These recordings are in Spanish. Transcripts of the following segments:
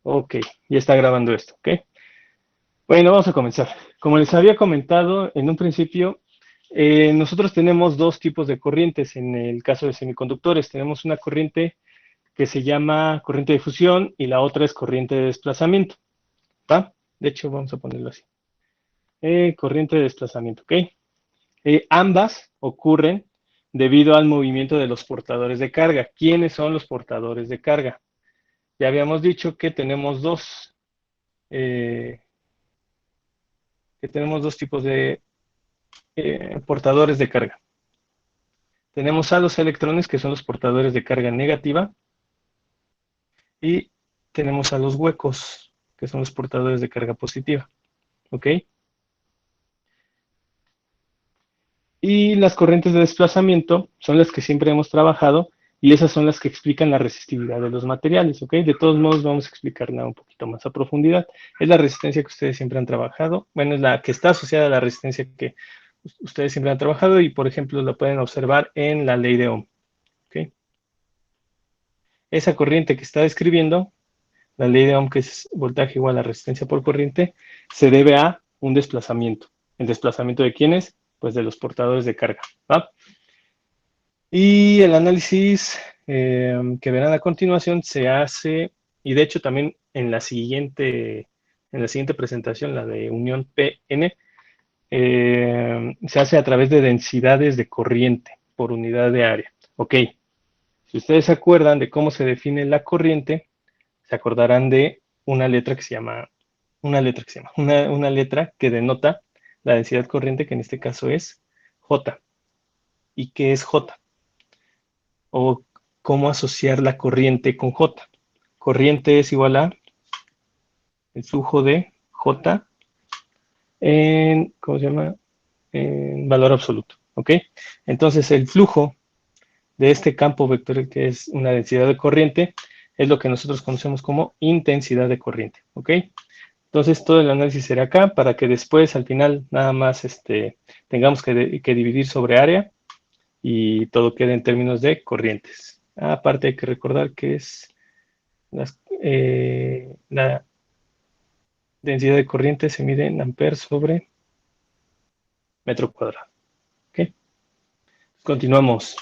Ok, ya está grabando esto, ¿ok? Bueno, vamos a comenzar. Como les había comentado en un principio, nosotros tenemos dos tipos de corrientes en el caso de semiconductores. Tenemos una corriente que se llama corriente de fusión y la otra es corriente de desplazamiento, ¿va? De hecho, vamos a ponerlo así. Corriente de desplazamiento, ¿ok? Ambas ocurren debido al movimiento de los portadores de carga. ¿Quiénes son los portadores de carga? Ya habíamos dicho eh, que tenemos dos tipos de portadores de carga. Tenemos a los electrones, que son los portadores de carga negativa, y tenemos a los huecos, que son los portadores de carga positiva. ¿Ok? Y las corrientes de desplazamiento son las que siempre hemos trabajado y esas son las que explican la resistividad de los materiales. ¿Ok? De todos modos, vamos a explicarla un poquito más a profundidad. Es la resistencia que ustedes siempre han trabajado. Bueno, es la que está asociada a la resistencia que ustedes siempre han trabajado y, por ejemplo, lo pueden observar en la ley de Ohm. ¿Ok? Esa corriente que está describiendo, la ley de Ohm, que es voltaje igual a resistencia por corriente, se debe a un desplazamiento. ¿El desplazamiento de quiénes? Pues de los portadores de carga. ¿Va? Y el análisis que verán a continuación se hace, y de hecho también en la siguiente presentación, la de unión PN, se hace a través de densidades de corriente por unidad de área. Ok, si ustedes se acuerdan de cómo se define la corriente, se acordarán de una letra que denota la densidad corriente, que en este caso es J. ¿Y qué es J? O cómo asociar la corriente con J. Corriente es igual a el flujo de J en, ¿cómo se llama? En valor absoluto. ¿Ok? Entonces el flujo de este campo vectorial, que es una densidad de corriente, es lo que nosotros conocemos como intensidad de corriente. ¿Ok? Entonces todo el análisis será acá para que después al final nada más tengamos que dividir sobre área y todo quede en términos de corrientes. Aparte hay que recordar que es la densidad de corriente se mide en amperes sobre metro cuadrado. ¿Okay? Continuamos.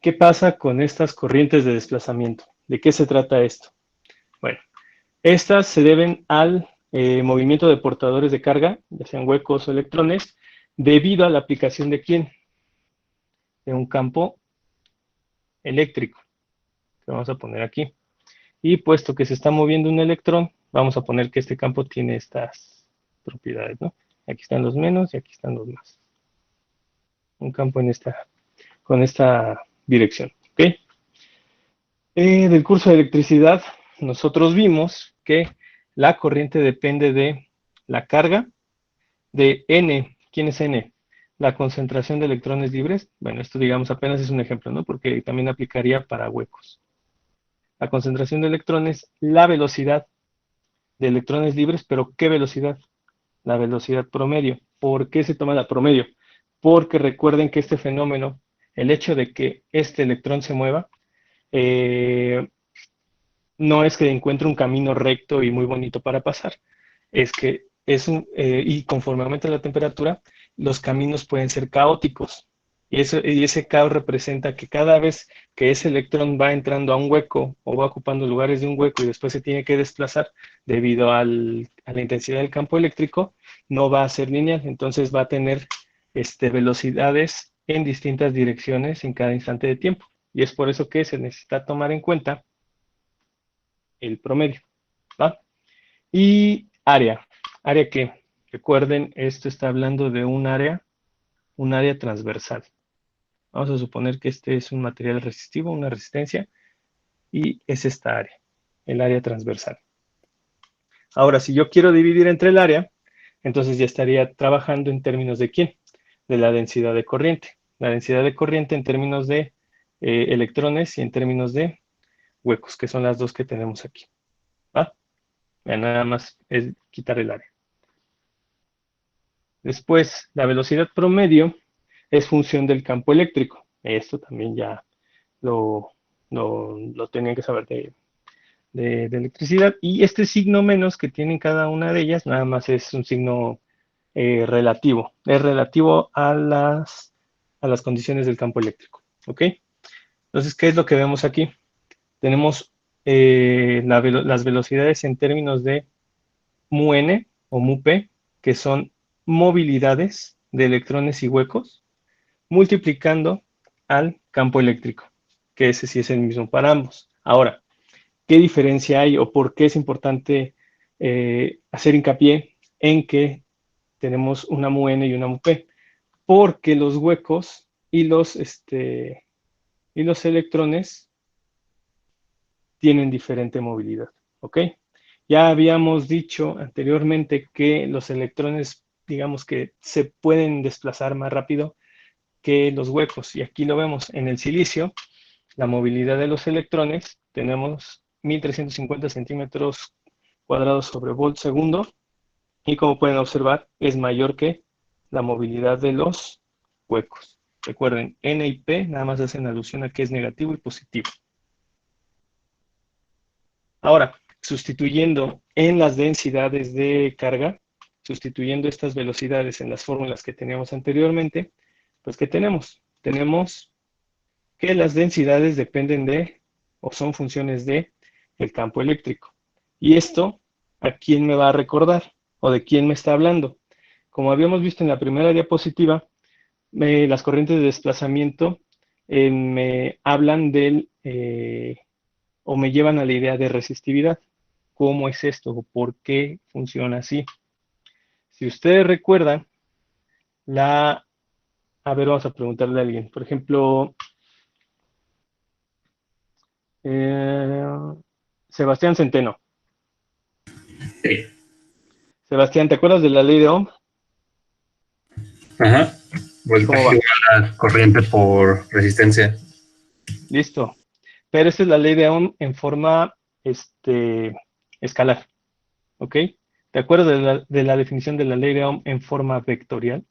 ¿Qué pasa con estas corrientes de desplazamiento? ¿De qué se trata esto? Bueno, estas se deben al movimiento de portadores de carga, ya sean huecos o electrones, debido a la aplicación de quién? De un campo eléctrico, que vamos a poner aquí. Y puesto que se está moviendo un electrón, vamos a poner que este campo tiene estas propiedades, ¿no? Aquí están los menos y aquí están los más. Un campo con esta dirección, ¿ok? Del curso de electricidad, nosotros vimos que la corriente depende de la carga de N. ¿Quién es N? La concentración de electrones libres. Bueno, esto digamos apenas es un ejemplo, ¿no? Porque también aplicaría para huecos. La concentración de electrones, la velocidad de electrones libres, pero ¿qué velocidad? La velocidad promedio. ¿Por qué se toma la promedio? Porque recuerden que este fenómeno, el hecho de que este electrón se mueva, eh, no es que encuentre un camino recto y muy bonito para pasar, es que y conforme aumenta la temperatura, los caminos pueden ser caóticos. Y ese caos representa que cada vez que ese electrón va entrando a un hueco o va ocupando lugares de un hueco y después se tiene que desplazar debido a la intensidad del campo eléctrico, no va a ser lineal, entonces va a tener velocidades en distintas direcciones en cada instante de tiempo. Y es por eso que se necesita tomar en cuenta el promedio. ¿Va? Y área. ¿Área qué? Recuerden, esto está hablando de un área transversal. Vamos a suponer que este es un material resistivo, una resistencia, y es esta área, el área transversal. Ahora, si yo quiero dividir entre el área, entonces ya estaría trabajando en términos de quién? De la densidad de corriente. La densidad de corriente en términos de electrones y en términos de huecos, que son las dos que tenemos aquí. ¿Va? Ya nada más es quitar el área. Después, la velocidad promedio es función del campo eléctrico. Esto también ya lo tenían que saber de electricidad, y este signo menos que tienen cada una de ellas nada más es un signo relativo, es relativo a las condiciones del campo eléctrico, ¿ok? Entonces, ¿qué es lo que vemos aquí? Tenemos las velocidades en términos de mu n o mu p, que son movilidades de electrones y huecos, multiplicando al campo eléctrico, que ese sí es el mismo para ambos. Ahora, ¿qué diferencia hay o por qué es importante hacer hincapié en que tenemos una mu n y una mu p? Porque los huecos y los electrones tienen diferente movilidad, ¿ok? Ya habíamos dicho anteriormente que los electrones, digamos que se pueden desplazar más rápido que los huecos, y aquí lo vemos en el silicio, la movilidad de los electrones, tenemos 1350 centímetros cuadrados sobre volt segundo, y como pueden observar, es mayor que la movilidad de los huecos. Recuerden, N y P nada más hacen alusión a que es negativo y positivo. Ahora, sustituyendo en las densidades de carga, sustituyendo estas velocidades en las fórmulas que teníamos anteriormente, pues ¿qué tenemos? Tenemos que las densidades dependen de, o son funciones de, el campo eléctrico. Y esto, ¿a quién me va a recordar? ¿O de quién me está hablando? Como habíamos visto en la primera diapositiva, las corrientes de desplazamiento me hablan o me llevan a la idea de resistividad. ¿Cómo es esto? ¿Por qué funciona así? Si ustedes recuerdan, a ver, vamos a preguntarle a alguien. Por ejemplo, eh, Sebastián Centeno. Sí. Sebastián, ¿te acuerdas de la ley de Ohm? Ajá. ¿Cómo Voltaje va? igual a corriente por resistencia. Listo. Pero esta es la ley de Ohm en forma escalar, ¿ok? ¿Te acuerdas de la definición de la ley de Ohm en forma vectorial?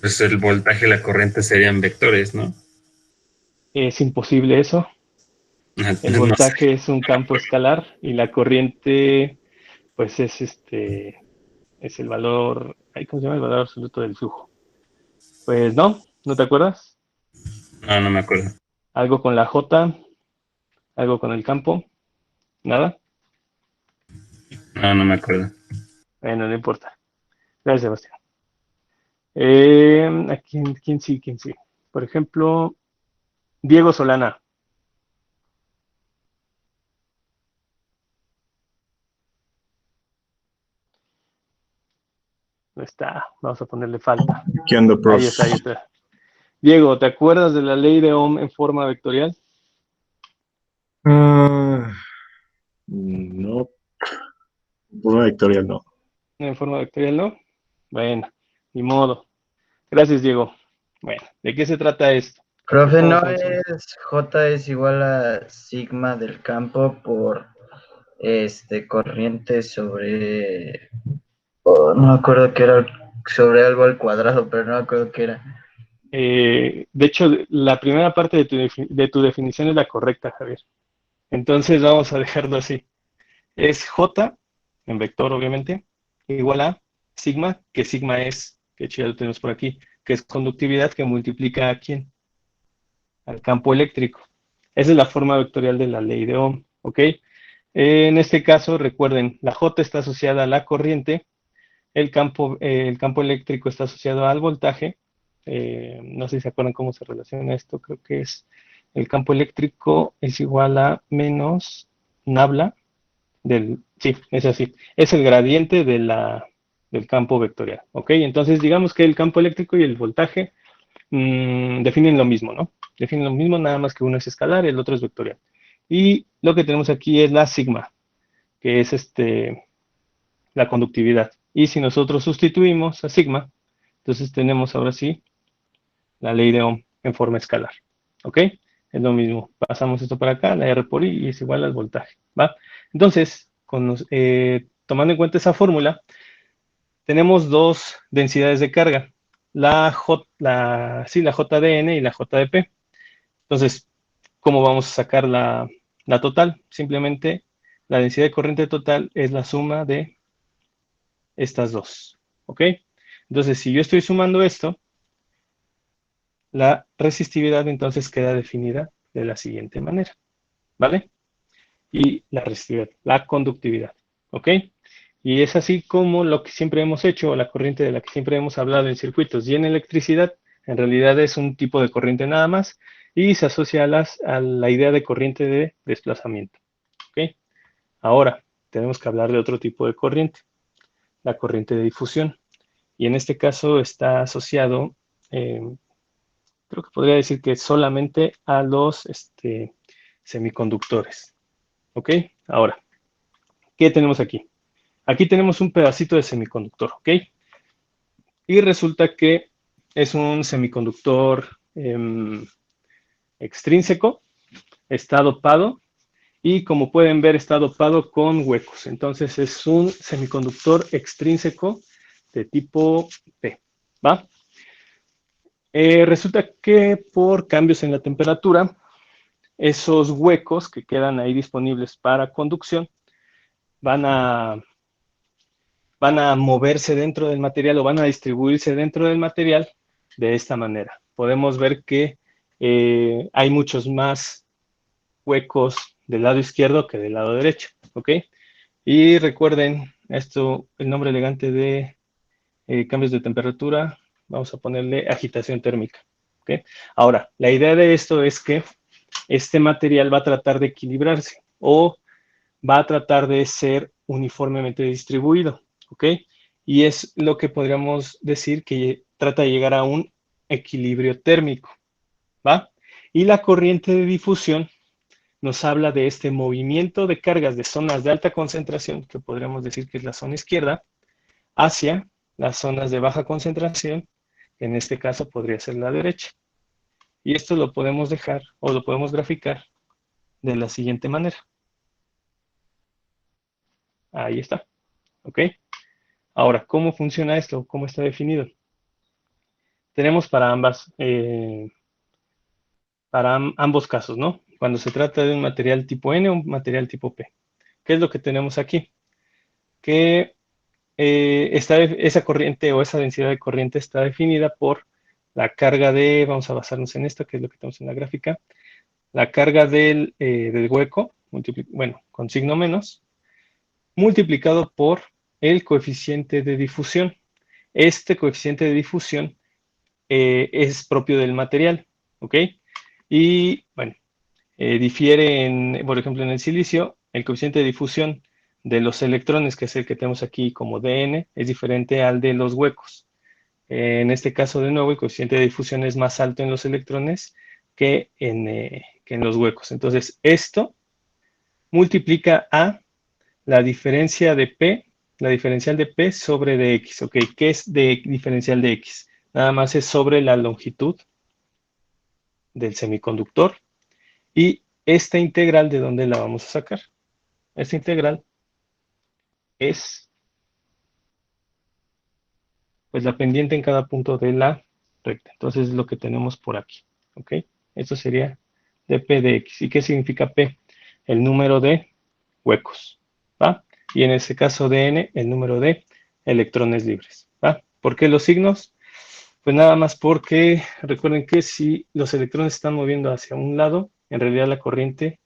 Pues el voltaje y la corriente serían vectores, ¿no? Es imposible eso. El No sé. voltaje es un campo escalar y la corriente, pues es el valor, ¿cómo se llama? El valor absoluto del flujo. Pues no, ¿no te acuerdas? No, no me acuerdo. Algo con la J, algo con el campo, nada. No, no me acuerdo. Bueno, no importa. Gracias, Sebastián. ¿A quién sí? ¿Quién sí? Por ejemplo, Diego Solana. No está, vamos a ponerle falta. ¿Qué onda, prof? Ahí está, ahí está. Diego, ¿te acuerdas de la ley de Ohm en forma vectorial? Ah, no, una vectorial no. En forma vectorial, ¿no? Bueno, ni modo. Gracias, Diego. Bueno, ¿de qué se trata esto? ¿O Profe, cómo ¿no funciona? es J es igual a sigma del campo por corriente sobre, no me acuerdo qué era, sobre algo al cuadrado, pero no me acuerdo qué era. De hecho, la primera parte de tu definición es la correcta, Javier. Entonces vamos a dejarlo así. Es J, en vector obviamente, igual a sigma, que sigma es, que ya lo tenemos por aquí, que es conductividad que multiplica a quién, al campo eléctrico. Esa es la forma vectorial de la ley de Ohm, ¿ok? En este caso, recuerden, la J está asociada a la corriente, el campo eléctrico está asociado al voltaje. No sé si se acuerdan cómo se relaciona esto, creo que es el campo eléctrico es igual a menos nabla sí, es así, es el gradiente del campo vectorial, ¿ok? Entonces digamos que el campo eléctrico y el voltaje definen lo mismo, ¿no? Definen lo mismo, nada más que uno es escalar y el otro es vectorial. Y lo que tenemos aquí es la sigma, que es la conductividad. Y si nosotros sustituimos a sigma, entonces tenemos ahora sí la ley de Ohm en forma escalar, ¿ok? Es lo mismo, pasamos esto para acá, la R por I y es igual al voltaje, ¿va? Entonces, tomando en cuenta esa fórmula, tenemos dos densidades de carga, la J, sí, la JDN y la JDP. Entonces, ¿cómo vamos a sacar la total? Simplemente la densidad de corriente total es la suma de estas dos. ¿Ok? Entonces, si yo estoy sumando esto, la resistividad entonces queda definida de la siguiente manera. ¿Vale? Y la resistividad, la conductividad. ¿Ok? Y es así como lo que siempre hemos hecho, la corriente de la que siempre hemos hablado en circuitos y en electricidad, en realidad es un tipo de corriente nada más y se asocia a la idea de corriente de desplazamiento. ¿Ok? Ahora, tenemos que hablar de otro tipo de corriente, la corriente de difusión. Y en este caso está asociado, creo que podría decir que solamente a los semiconductores. ¿Ok? Ahora, ¿qué tenemos aquí? Aquí tenemos un pedacito de semiconductor, ¿ok? Y resulta que es un semiconductor extrínseco, está dopado y como pueden ver está dopado con huecos. Entonces es un semiconductor extrínseco de tipo P, ¿va? Resulta que por cambios en la temperatura, esos huecos que quedan ahí disponibles para conducción van a moverse dentro del material o van a distribuirse dentro del material de esta manera. Podemos ver que hay muchos más huecos del lado izquierdo que del lado derecho, ¿ok? Y recuerden esto, el nombre elegante de cambios de temperatura, vamos a ponerle agitación térmica, ¿ok? Ahora, la idea de esto es que este material va a tratar de equilibrarse o va a tratar de ser uniformemente distribuido, ¿ok? Y es lo que podríamos decir que trata de llegar a un equilibrio térmico, ¿va? Y la corriente de difusión nos habla de este movimiento de cargas de zonas de alta concentración, que podríamos decir que es la zona izquierda, hacia las zonas de baja concentración, que en este caso podría ser la derecha. Y esto lo podemos dejar o lo podemos graficar de la siguiente manera. Ahí está, ¿ok? Ahora, ¿cómo funciona esto? ¿Cómo está definido? Tenemos para ambos casos, ¿no? Cuando se trata de un material tipo N o un material tipo P. ¿Qué es lo que tenemos aquí? Que esa corriente o esa densidad de corriente está definida por la carga de, vamos a basarnos en esto, que es lo que tenemos en la gráfica, la carga del hueco, bueno, con signo menos, multiplicado por el coeficiente de difusión. Este coeficiente de difusión es propio del material, ¿ok? Y bueno, difiere, por ejemplo, en el silicio, el coeficiente de difusión de los electrones, que es el que tenemos aquí como Dn, es diferente al de los huecos. En este caso, de nuevo, el coeficiente de difusión es más alto en los electrones que en los huecos. Entonces, esto multiplica a la diferencia de P, la diferencial de P sobre dx, ¿ok? ¿Qué es de diferencial de x? Nada más es sobre la longitud del semiconductor. Y esta integral, ¿de dónde la vamos a sacar? Esta integral es pues la pendiente en cada punto de la recta. Entonces es lo que tenemos por aquí. ¿Ok? Esto sería dp de x. ¿Y qué significa p? El número de huecos. ¿Va? Y en este caso de n, el número de electrones libres. ¿Va? ¿Por qué los signos? Pues nada más porque recuerden que si los electrones están moviendo hacia un lado, en realidad la corriente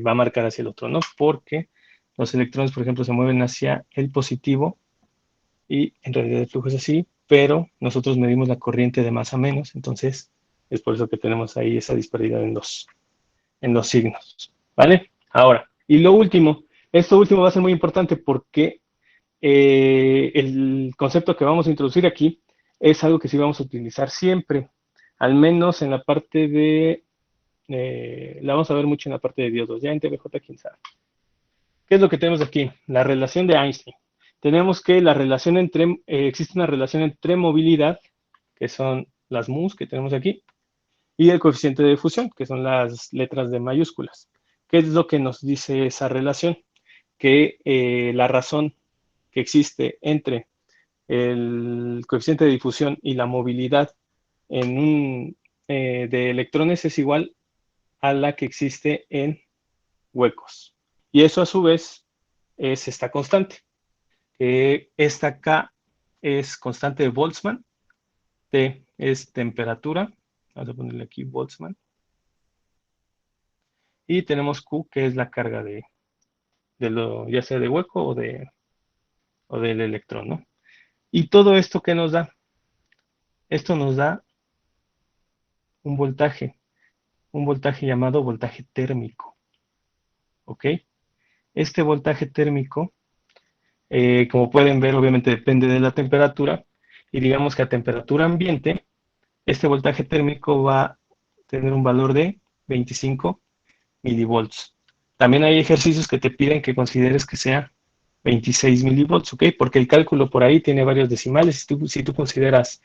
va a marcar hacia el otro, ¿no? Porque los electrones, por ejemplo, se mueven hacia el positivo y en realidad el flujo es así, pero nosotros medimos la corriente de más a menos, entonces es por eso que tenemos ahí esa disparidad en los signos, ¿vale? Ahora, y lo último, esto último va a ser muy importante porque el concepto que vamos a introducir aquí es algo que sí vamos a utilizar siempre, al menos en la parte de la vamos a ver mucho en la parte de diodos, ya en TBJ, quién sabe. ¿Qué es lo que tenemos aquí? La relación de Einstein. Tenemos que existe una relación entre movilidad, que son las mu's que tenemos aquí, y el coeficiente de difusión, que son las letras de mayúsculas. ¿Qué es lo que nos dice esa relación? Que la razón que existe entre el coeficiente de difusión y la movilidad de electrones es igual a la que existe en huecos. Y eso a su vez es esta constante. Esta K es constante de Boltzmann, T es temperatura, vamos a ponerle aquí Boltzmann, y tenemos Q, que es la carga ya sea de hueco o del electrón, ¿no? Y todo esto, ¿qué nos da? Esto nos da un voltaje llamado voltaje térmico, ¿ok? Este voltaje térmico, como pueden ver, obviamente depende de la temperatura, y digamos que a temperatura ambiente, este voltaje térmico va a tener un valor de 25 milivolts. También hay ejercicios que te piden que consideres que sea 26 milivolts, ¿ok? Porque el cálculo por ahí tiene varios decimales. Si tú consideras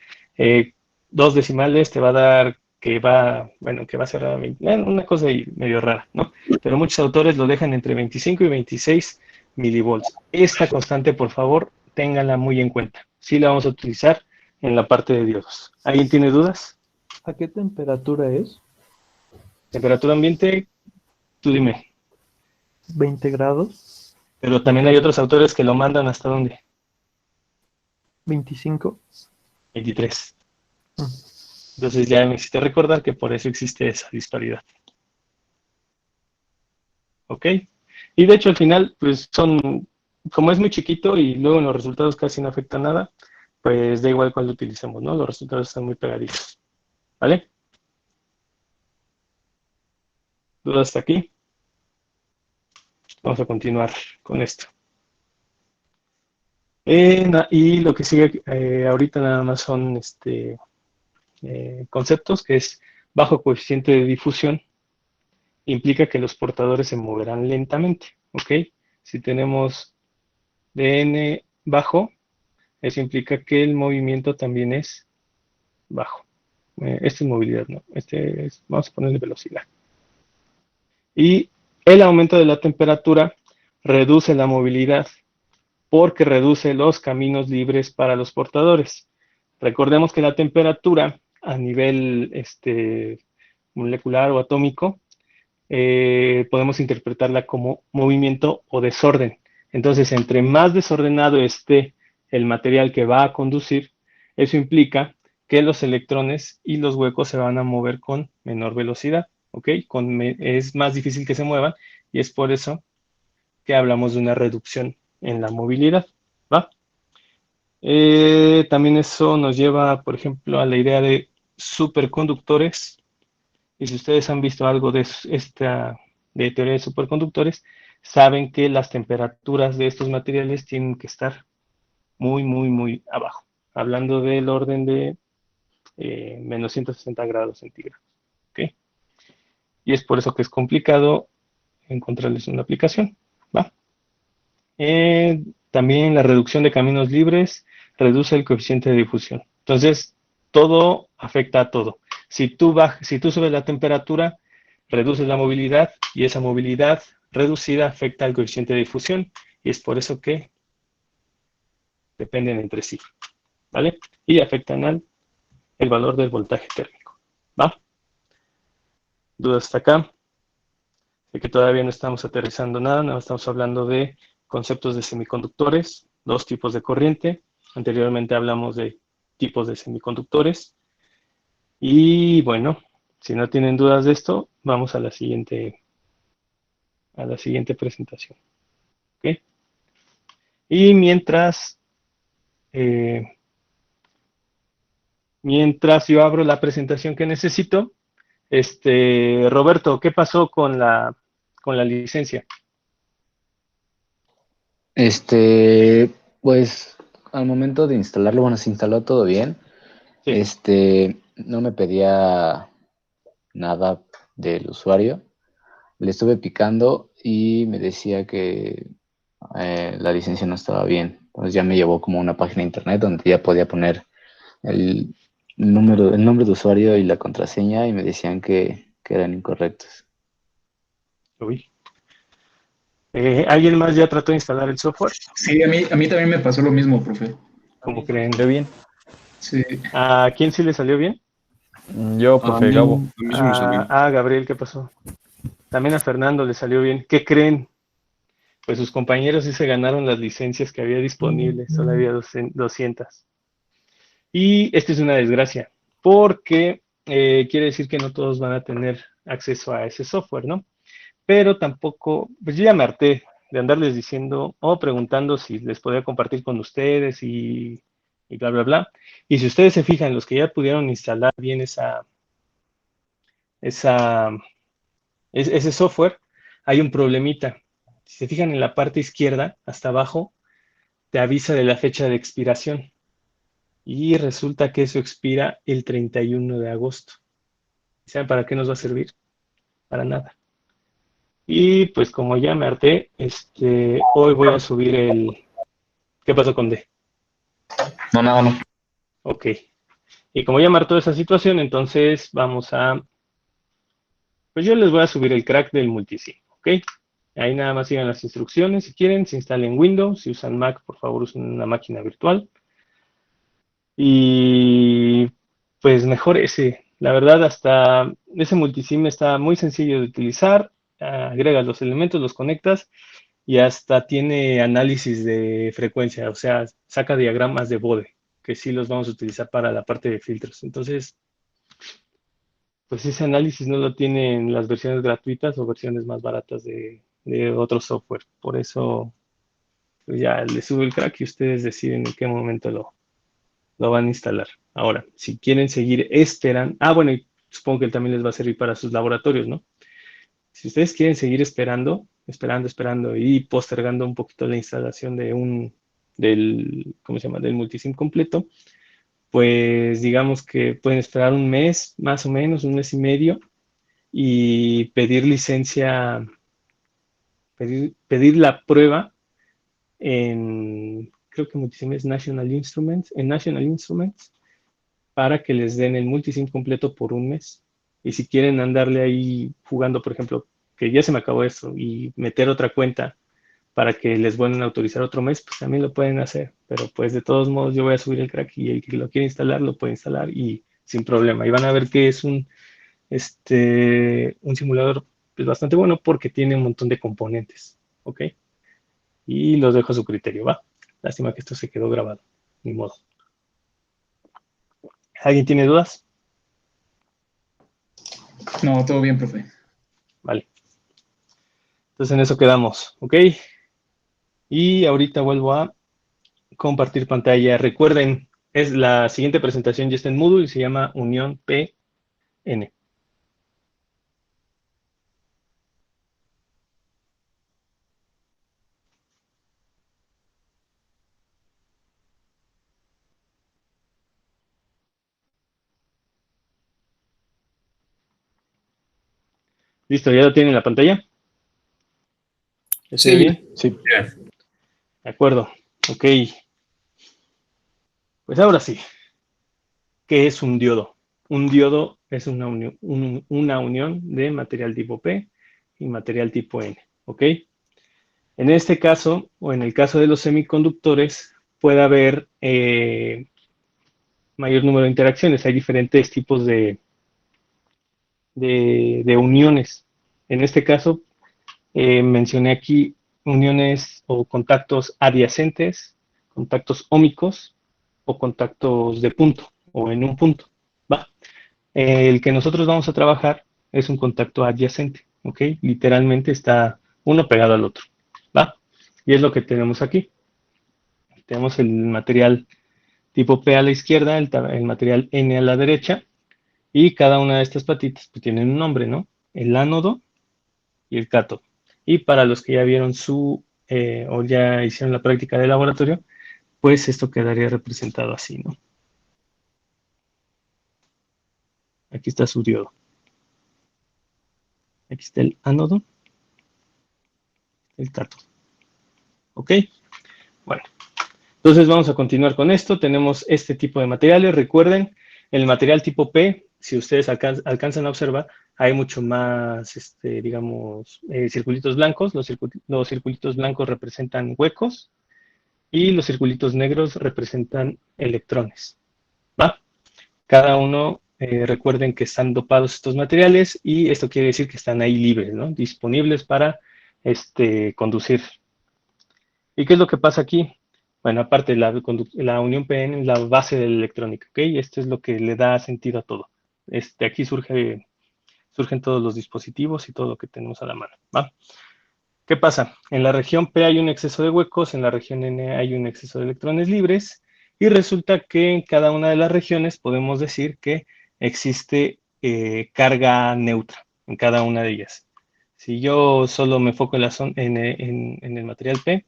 2 decimales, te va a dar que va a ser una cosa ahí medio rara, ¿no? Pero muchos autores lo dejan entre 25 y 26 milivolts. Esta constante, por favor, ténganla muy en cuenta. Sí la vamos a utilizar en la parte de diodos. ¿Alguien tiene dudas? ¿A qué temperatura es? Temperatura ambiente, tú dime. 20 grados, Pero también hay otros autores que lo mandan hasta ¿dónde? 25. 23. Mm. Entonces ya me hiciste recordar que por eso existe esa disparidad. ¿Ok? Y de hecho al final, pues como es muy chiquito y luego en los resultados casi no afecta nada, pues da igual cuál lo utilicemos, ¿no? Los resultados están muy pegaditos. ¿Vale? ¿Dudas hasta aquí? Vamos a continuar con esto. Y lo que sigue ahorita nada más son conceptos, que es bajo coeficiente de difusión, implica que los portadores se moverán lentamente, ¿ok? Si tenemos dn bajo, eso implica que el movimiento también es bajo. Esta es movilidad, ¿no? Vamos a ponerle velocidad. Y el aumento de la temperatura reduce la movilidad porque reduce los caminos libres para los portadores. Recordemos que la temperatura a nivel molecular o atómico podemos interpretarla como movimiento o desorden. Entonces, entre más desordenado esté el material que va a conducir, eso implica que los electrones y los huecos se van a mover con menor velocidad, ¿ok? Es más difícil que se muevan y es por eso que hablamos de una reducción en la movilidad, ¿va? También eso nos lleva, por ejemplo, a la idea de superconductores. Y si ustedes han visto algo de teoría de superconductores, saben que las temperaturas de estos materiales tienen que estar muy, muy, muy abajo. Hablando del orden de menos 160 grados centígrados. ¿Okay? Y es por eso que es complicado encontrarles una aplicación. ¿Va? También la reducción de caminos libres reduce el coeficiente de difusión. Entonces, todo afecta a todo. Si tú subes la temperatura, reduces la movilidad y esa movilidad reducida afecta al coeficiente de difusión y es por eso que dependen entre sí, ¿vale? Y afectan el valor del voltaje térmico, ¿va? ¿Dudas hasta acá? De que todavía no estamos aterrizando nada, no estamos hablando de conceptos de semiconductores, 2 tipos de corriente. Anteriormente hablamos de tipos de semiconductores. Y bueno, si no tienen dudas de esto, vamos a la siguiente presentación. ¿Okay? Y mientras yo abro la presentación que necesito, Roberto, ¿qué pasó con la licencia? Pues al momento de instalarlo, bueno, se instaló todo bien. Sí. No me pedía nada del usuario. Le estuve picando y me decía que la licencia no estaba bien. Entonces ya me llevó como a una página de internet donde ya podía poner el nombre de usuario y la contraseña y me decían que eran incorrectos. Uy. ¿Alguien más ya trató de instalar el software? Sí, a mí también me pasó lo mismo, profe. ¿Cómo creen? ¿Salió bien? Sí. ¿A quién sí le salió bien? Yo, A profe mí, Gabo. a mí sí me salió. Gabriel, ¿qué pasó? También a Fernando le salió bien. ¿Qué creen? Pues sus compañeros sí se ganaron las licencias que había disponibles, solo había 200. Y esto es una desgracia, porque quiere decir que no todos van a tener acceso a ese software, ¿no? Pero tampoco, pues yo ya me harté de andarles diciendo o preguntando si les podía compartir con ustedes y bla, bla, bla. Y si ustedes se fijan, los que ya pudieron instalar bien esa, ese software, hay un problemita. Si se fijan en la parte izquierda, hasta abajo, te avisa de la fecha de expiración. Y resulta que eso expira el 31 de agosto. ¿Saben para qué nos va a servir? Para nada. Y pues como ya me harté, hoy voy a subir el... ¿Qué pasó con D? No, nada, no. Ok. Y como ya me hartó esa situación, entonces vamos a... Pues yo les voy a subir el crack del multisim, ¿ok? Ahí nada más sigan las instrucciones. Si quieren, se instalen Windows. Si usan Mac, por favor, usen una máquina virtual. Y pues mejor ese. La verdad, hasta ese multisim está muy sencillo de utilizar. Agregas los elementos, los conectas y hasta tiene análisis de frecuencia, o sea, saca diagramas de Bode, que sí los vamos a utilizar para la parte de filtros. Entonces, pues ese análisis no lo tienen las versiones gratuitas o versiones más baratas de otro software. Por eso, pues ya les subo el crack y ustedes deciden en qué momento lo van a instalar. Ahora, si quieren seguir esperando, bueno, y supongo que también les va a servir para sus laboratorios, ¿no? Si ustedes quieren seguir esperando y postergando un poquito la instalación ¿cómo se llama? Del multisim completo, pues digamos que pueden esperar un mes, más o menos, un mes y medio, y pedir licencia, pedir la prueba creo que multisim es National Instruments, para que les den el multisim completo por un mes. Y si quieren andarle ahí jugando, por ejemplo, que ya se me acabó esto, y meter otra cuenta para que les vuelvan a autorizar otro mes, pues también lo pueden hacer. Pero pues de todos modos yo voy a subir el crack y el que lo quiera instalar lo puede instalar y sin problema. Y van a ver que es un simulador pues, bastante bueno porque tiene un montón de componentes. ¿Ok? Y los dejo a su criterio, ¿va? Lástima que esto se quedó grabado. Ni modo. ¿Alguien tiene dudas? No, todo bien, profe. Vale. Entonces en eso quedamos, ¿ok? Y ahorita vuelvo a compartir pantalla. Recuerden, la siguiente presentación ya está en Moodle y se llama Unión PN. ¿Listo? ¿Ya lo tienen en la pantalla? ¿Ya se ve Sí, bien? Sí. De acuerdo. Ok. Pues ahora sí. ¿Qué es un diodo? Un diodo es una unión de material tipo P y material tipo N. ¿Ok? En este caso, o en el caso de los semiconductores, puede haber mayor número de interacciones. Hay diferentes tipos de uniones. En este caso, mencioné aquí uniones o contactos adyacentes, contactos ómicos o contactos de punto o en un punto. ¿Va? El que nosotros vamos a trabajar es un contacto adyacente, ¿ok? Literalmente está uno pegado al otro, ¿va? Y es lo que tenemos aquí. Tenemos el material tipo P a la izquierda, el material N a la derecha, y cada una de estas patitas pues, tienen un nombre, ¿no? El ánodo y el cátodo. Y para los que ya vieron o ya hicieron la práctica de laboratorio, pues esto quedaría representado así, ¿no? Aquí está su diodo. Aquí está el ánodo, el cátodo. ¿Ok? Bueno, entonces vamos a continuar con esto. Tenemos este tipo de materiales. Recuerden, el material tipo P, si ustedes alcanzan a observar, hay mucho más, digamos, circulitos blancos. Los circulitos blancos representan huecos y los circulitos negros representan electrones. ¿Va? Cada uno recuerden que están dopados estos materiales y esto quiere decir que están ahí libres, ¿no? Disponibles para conducir. ¿Y qué es lo que pasa aquí? Bueno, aparte la unión PN es la base de la electrónica, ¿ok? Esto es lo que le da sentido a todo. Aquí surgen todos los dispositivos y todo lo que tenemos a la mano, ¿va? ¿Qué pasa? En la región P hay un exceso de huecos, en la región N hay un exceso de electrones libres, y resulta que en cada una de las regiones podemos decir que existe carga neutra en cada una de ellas. Si yo solo me enfoco en el material P,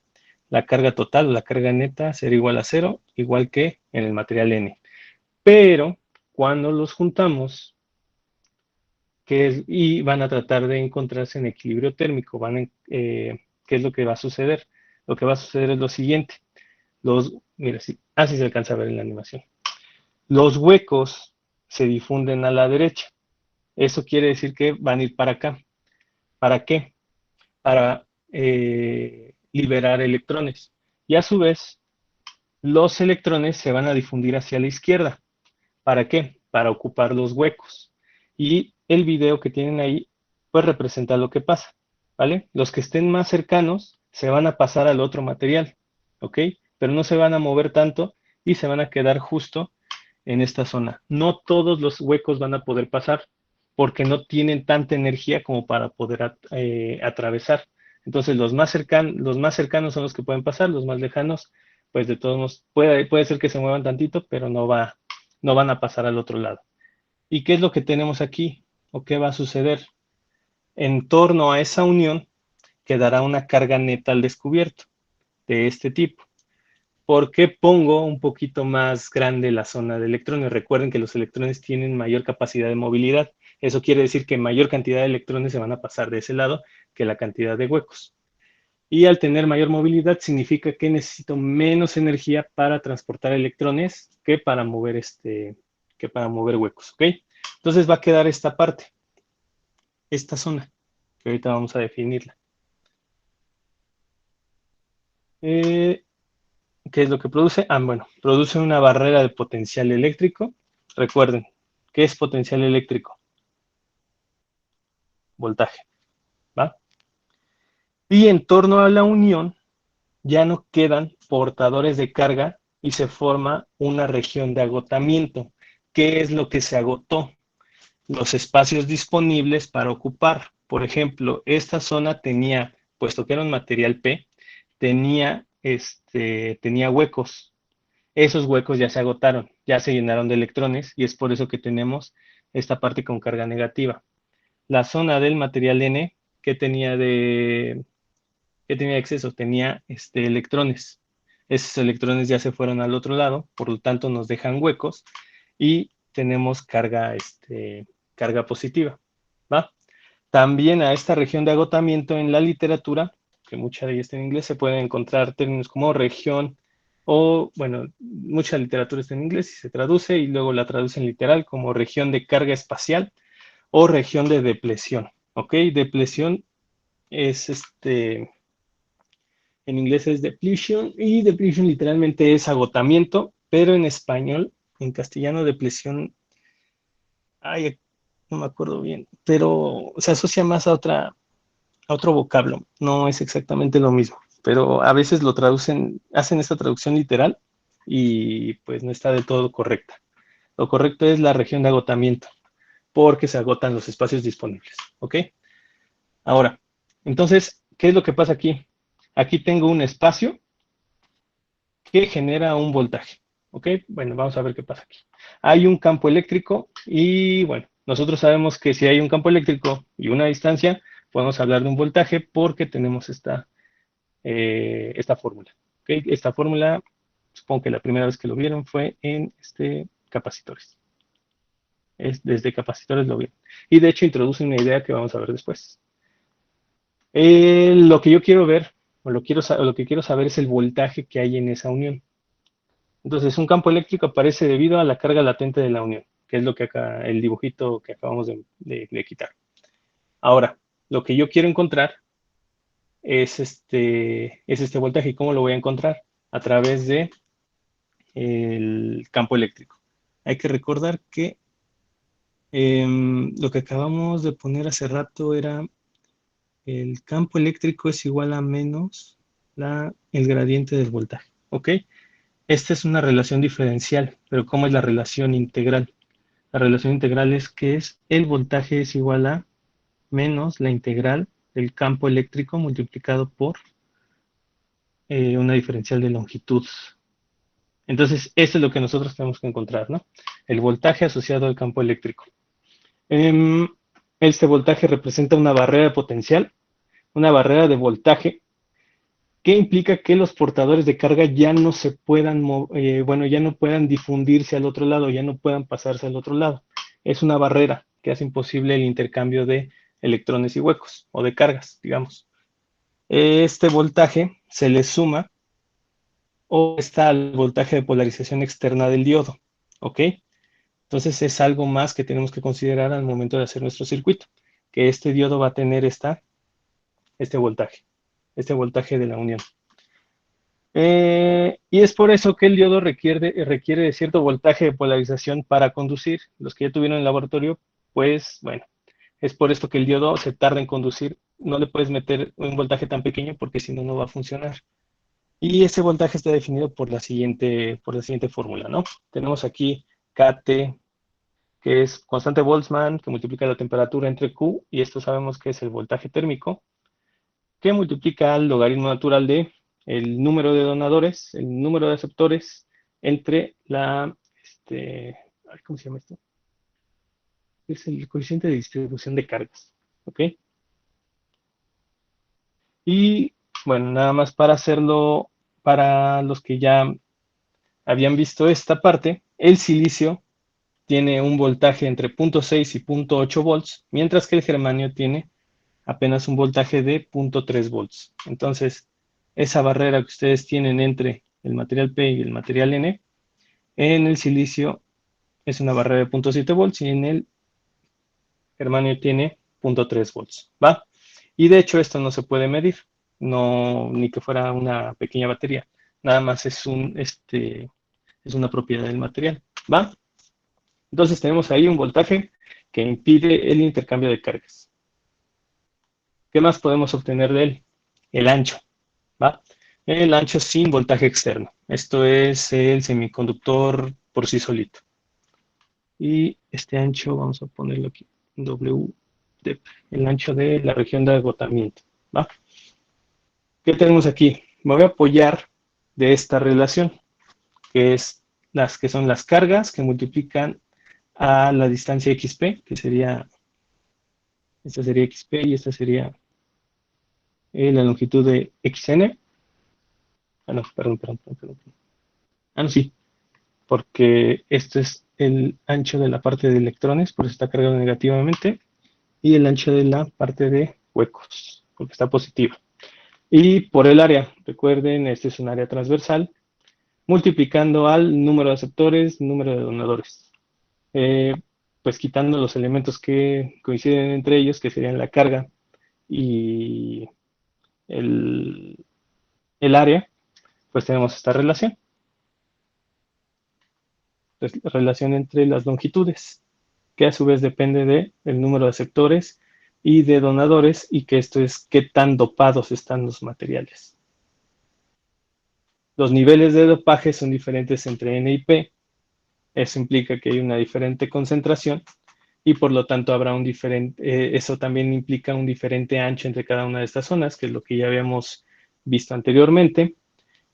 la carga total o la carga neta será igual a 0, igual que en el material N. Pero cuando los juntamos, y van a tratar de encontrarse en equilibrio térmico, ¿qué es lo que va a suceder? Lo que va a suceder es lo siguiente. Mira, sí, así se alcanza a ver en la animación. Los huecos se difunden a la derecha. Eso quiere decir que van a ir para acá. ¿Para qué? Para liberar electrones. Y a su vez, los electrones se van a difundir hacia la izquierda. ¿Para qué? Para ocupar los huecos. Y el video que tienen ahí, pues representa lo que pasa, ¿vale? Los que estén más cercanos se van a pasar al otro material, ¿ok? Pero no se van a mover tanto y se van a quedar justo en esta zona. No todos los huecos van a poder pasar porque no tienen tanta energía como para poder atravesar. Entonces los más cercanos son los que pueden pasar, los más lejanos, pues de todos modos, puede ser que se muevan tantito, pero no van a pasar al otro lado. ¿Y qué es lo que tenemos aquí? ¿O qué va a suceder? En torno a esa unión quedará una carga neta al descubierto de este tipo. ¿Por qué pongo un poquito más grande la zona de electrones? Recuerden que los electrones tienen mayor capacidad de movilidad. Eso quiere decir que mayor cantidad de electrones se van a pasar de ese lado que la cantidad de huecos. Y al tener mayor movilidad significa que necesito menos energía para transportar electrones que para mover huecos, ¿ok? Entonces va a quedar esta parte, esta zona, que ahorita vamos a definirla. ¿Qué es lo que produce? Bueno, produce una barrera de potencial eléctrico. Recuerden, ¿qué es potencial eléctrico? Voltaje, ¿va? Y en torno a la unión ya no quedan portadores de carga y se forma una región de agotamiento. ¿Qué es lo que se agotó? Los espacios disponibles para ocupar. Por ejemplo, esta zona tenía, puesto que era un material P, tenía huecos. Esos huecos ya se agotaron, ya se llenaron de electrones y es por eso que tenemos esta parte con carga negativa. La zona del material N, ¿qué tenía de exceso? Tenía electrones. Esos electrones ya se fueron al otro lado, por lo tanto nos dejan huecos y tenemos carga positiva, ¿va? También a esta región de agotamiento en la literatura, que mucha de ella está en inglés, se pueden encontrar términos como región o, bueno, mucha literatura está en inglés y se traduce y luego la traducen literal como región de carga espacial o región de depresión, ¿ok? Depresión es en inglés es depletion y depletion literalmente es agotamiento, pero en español, en castellano depresión, ay, no me acuerdo bien, pero se asocia más a otro vocablo, no es exactamente lo mismo, pero a veces lo traducen, hacen esta traducción literal y pues no está del todo correcta. Lo correcto es la región de agotamiento, porque se agotan los espacios disponibles, ¿ok? Ahora, entonces, ¿qué es lo que pasa aquí? Aquí tengo un espacio que genera un voltaje, ¿ok? Bueno, vamos a ver qué pasa aquí. Hay un campo eléctrico y, bueno, nosotros sabemos que si hay un campo eléctrico y una distancia, podemos hablar de un voltaje porque tenemos esta fórmula, ¿ok? Esta fórmula, supongo que la primera vez que lo vieron fue en capacitores. Desde capacitores lo vieron. Y de hecho introduce una idea que vamos a ver después. Lo que yo quiero ver, o lo que quiero saber es el voltaje que hay en esa unión. Entonces, un campo eléctrico aparece debido a la carga latente de la unión, que es lo que acá, el dibujito que acabamos de quitar. Ahora, lo que yo quiero encontrar es este voltaje. ¿Y cómo lo voy a encontrar? A través de el campo eléctrico. Hay que recordar que Lo que acabamos de poner hace rato era el campo eléctrico es igual a menos el gradiente del voltaje, ¿ok? Esta es una relación diferencial, pero ¿cómo es la relación integral? La relación integral es que el voltaje es igual a menos la integral del campo eléctrico multiplicado por una diferencial de longitud. Entonces, eso es lo que nosotros tenemos que encontrar, ¿no? El voltaje asociado al campo eléctrico. Este voltaje representa una barrera potencial, una barrera de voltaje, que implica que los portadores de carga ya no se puedan, ya no puedan difundirse al otro lado, ya no puedan pasarse al otro lado. Es una barrera que hace imposible el intercambio de electrones y huecos, o de cargas, digamos. Este voltaje se le suma o está al voltaje de polarización externa del diodo, ¿ok? Entonces es algo más que tenemos que considerar al momento de hacer nuestro circuito, que este diodo va a tener este voltaje de la unión. Y es por eso que el diodo requiere de cierto voltaje de polarización para conducir. Los que ya tuvieron en el laboratorio, pues bueno, es por esto que el diodo se tarda en conducir. No le puedes meter un voltaje tan pequeño porque si no, no va a funcionar. Y ese voltaje está definido por la siguiente fórmula, ¿no? Tenemos aquí KT, que es constante Boltzmann, que multiplica la temperatura entre Q, y esto sabemos que es el voltaje térmico, que multiplica el logaritmo natural de el número de donadores, el número de aceptores, entre ¿cómo se llama esto? Es el coeficiente de distribución de cargas, ¿ok? Y, bueno, nada más para hacerlo, para los que ya habían visto esta parte, el silicio tiene un voltaje entre 0.6 y 0.8 volts, mientras que el germanio tiene apenas un voltaje de 0.3 volts. Entonces, esa barrera que ustedes tienen entre el material P y el material N, en el silicio es una barrera de 0.7 volts y en el germanio tiene 0.3 volts, ¿va? Y de hecho esto no se puede medir, no, ni que fuera una pequeña batería, nada más es una propiedad del material, ¿va? Entonces tenemos ahí un voltaje que impide el intercambio de cargas. ¿Qué más podemos obtener de él? El ancho, ¿va? El ancho sin voltaje externo. Esto es el semiconductor por sí solito. Y este ancho, vamos a ponerlo aquí, W, el ancho de la región de agotamiento, ¿va? ¿Qué tenemos aquí? Me voy a apoyar de esta relación, que son las cargas que multiplican a la distancia XP, que sería, esta sería XP y esta sería la longitud de XN. Ah, no, perdón. Ah, no, sí, porque esto es el ancho de la parte de electrones, por eso está cargado negativamente, y el ancho de la parte de huecos, porque está positivo. Y por el área, recuerden, este es un área transversal, multiplicando al número de aceptores, número de donadores. Pues quitando los elementos que coinciden entre ellos, que serían la carga y el área, pues tenemos esta relación. Relación entre las longitudes, que a su vez depende del número de aceptores y de donadores, y que esto es qué tan dopados están los materiales. Los niveles de dopaje son diferentes entre N y P. Eso implica que hay una diferente concentración y por lo tanto habrá un diferente, eso también implica un diferente ancho entre cada una de estas zonas, que es lo que ya habíamos visto anteriormente.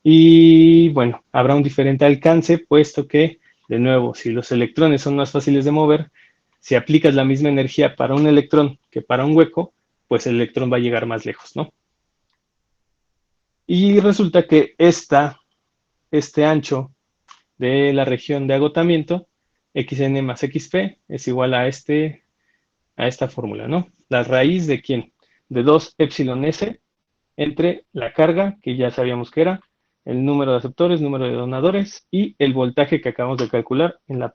Y bueno, habrá un diferente alcance, puesto que, de nuevo, si los electrones son más fáciles de mover, si aplicas la misma energía para un electrón que para un hueco, pues el electrón va a llegar más lejos, ¿no? Y resulta que este ancho de la región de agotamiento, xn más xp, es igual a esta fórmula, ¿no? La raíz de ¿quién? De 2 epsilon s entre la carga, que ya sabíamos que era, el número de aceptores, número de donadores y el voltaje que acabamos de calcular en la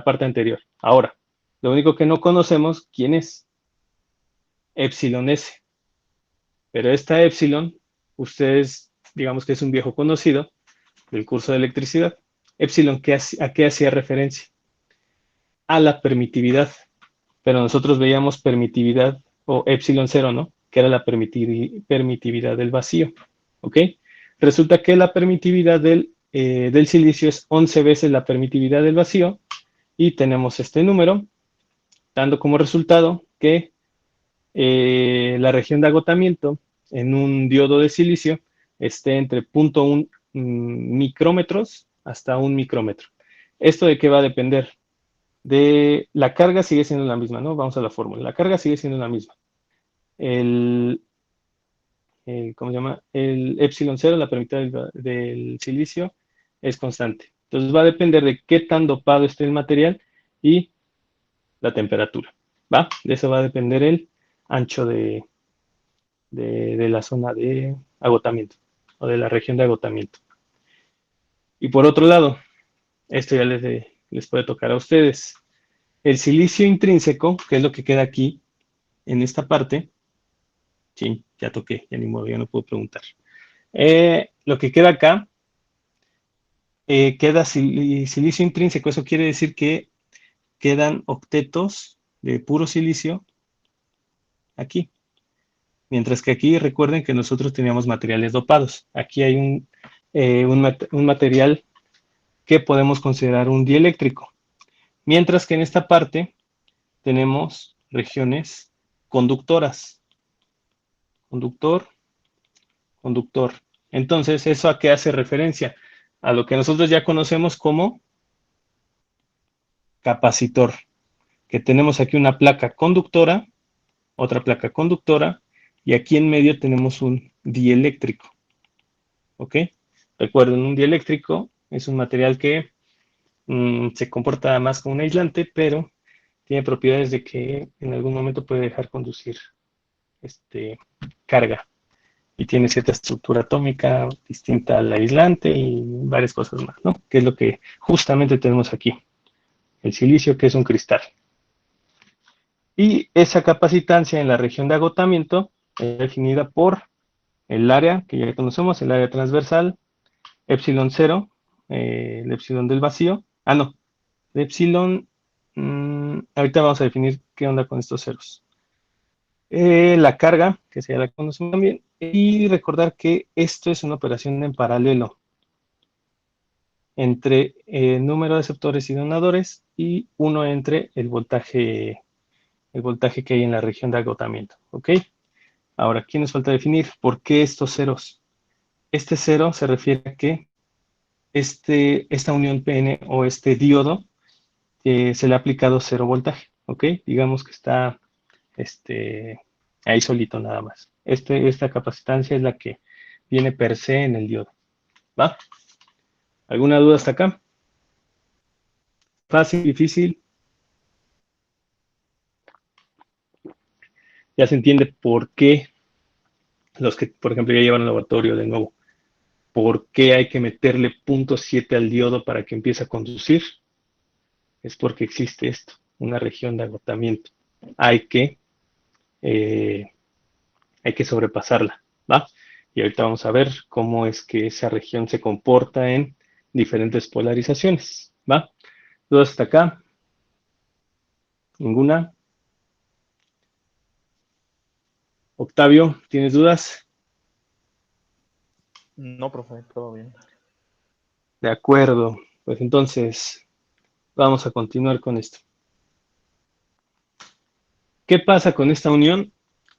parte anterior. Ahora, lo único que no conocemos, ¿quién es? Epsilon s. Pero esta epsilon, ustedes, digamos que es un viejo conocido del curso de electricidad. Epsilon, ¿a qué hacía referencia? a la permitividad, pero nosotros veíamos permitividad o epsilon cero, ¿no? Que era la permitividad del vacío, ¿ok? Resulta que la permitividad del silicio es 11 veces la permitividad del vacío y tenemos este número, dando como resultado que la región de agotamiento en un diodo de silicio esté entre 0.1 micrómetros hasta 1 micrómetro. ¿Esto de qué va a depender? De la carga sigue siendo la misma, ¿no? Vamos a la fórmula. La carga sigue siendo la misma. ¿Cómo se llama? El epsilon cero, la permitividad del silicio, es constante. Entonces va a depender de qué tan dopado esté el material y la temperatura. ¿Va? De eso va a depender el ancho de la zona de agotamiento o de la región de agotamiento. Y por otro lado, esto ya les puede tocar a ustedes. El silicio intrínseco, que es lo que queda aquí en esta parte, sí, ya toqué, ya ni modo, ya no puedo preguntar. Lo que queda acá, queda silicio intrínseco, eso quiere decir que quedan octetos de puro silicio aquí. Mientras que aquí recuerden que nosotros teníamos materiales dopados. Aquí hay un material que podemos considerar un dieléctrico. Mientras que en esta parte tenemos regiones conductoras. Conductor, conductor. Entonces, ¿eso a qué hace referencia? A lo que nosotros ya conocemos como capacitor. Que tenemos aquí una placa conductora, otra placa conductora, y aquí en medio tenemos un dieléctrico. ¿Ok? Recuerden, un dieléctrico es un material que se comporta más como un aislante, pero tiene propiedades de que en algún momento puede dejar conducir carga. Y tiene cierta estructura atómica distinta al aislante y varias cosas más, ¿no? Que es lo que justamente tenemos aquí. El silicio, que es un cristal. Y esa capacitancia en la región de agotamiento es definida por el área que ya conocemos, el área transversal, epsilon cero, el epsilon del vacío. Ah, no, el epsilon, ahorita vamos a definir qué onda con estos ceros. La carga, que ya la conocemos también, y recordar que esto es una operación en paralelo entre el número de receptores y donadores y uno entre el voltaje que hay en la región de agotamiento, ¿ok? Ahora, aquí nos falta definir por qué estos ceros. Este cero se refiere a que esta unión PN o este diodo se le ha aplicado cero voltaje, ¿ok? Digamos que está ahí solito nada más. Esta capacitancia es la que viene per se en el diodo, ¿va? ¿Alguna duda hasta acá? Fácil, difícil. Ya se entiende por qué los que, por ejemplo, ya llevan al laboratorio de nuevo, por qué hay que meterle 0.7 al diodo para que empiece a conducir. Es porque existe esto, una región de agotamiento. Hay que sobrepasarla, ¿va? Y ahorita vamos a ver cómo es que esa región se comporta en diferentes polarizaciones, ¿va? ¿Dudas hasta acá? ¿Ninguna? Octavio, ¿tienes dudas? No, profe, todo bien. De acuerdo, pues entonces vamos a continuar con esto. ¿Qué pasa con esta unión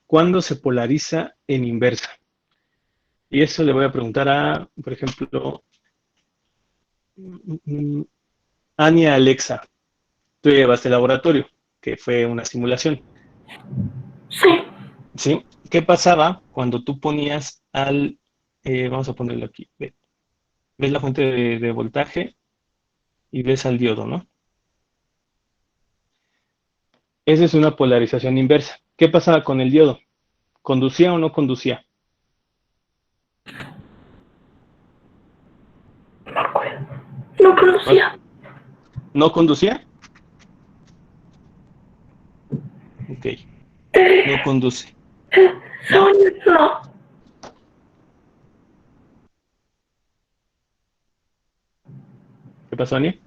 cuando se polariza en inversa? Y eso le voy a preguntar a, por ejemplo, Ania Alexa. Tú llevaste el laboratorio, que fue una simulación. Sí. ¿Sí? ¿Qué pasaba cuando tú ponías vamos a ponerlo aquí, ves la fuente de voltaje y ves al diodo, ¿no? Esa es una polarización inversa. ¿Qué pasaba con el diodo? ¿Conducía o no conducía? No acuerdo. No conocía. ¿No conducía? Ok, no conduce. ¿Va? No. ¿Qué pasó, Ania?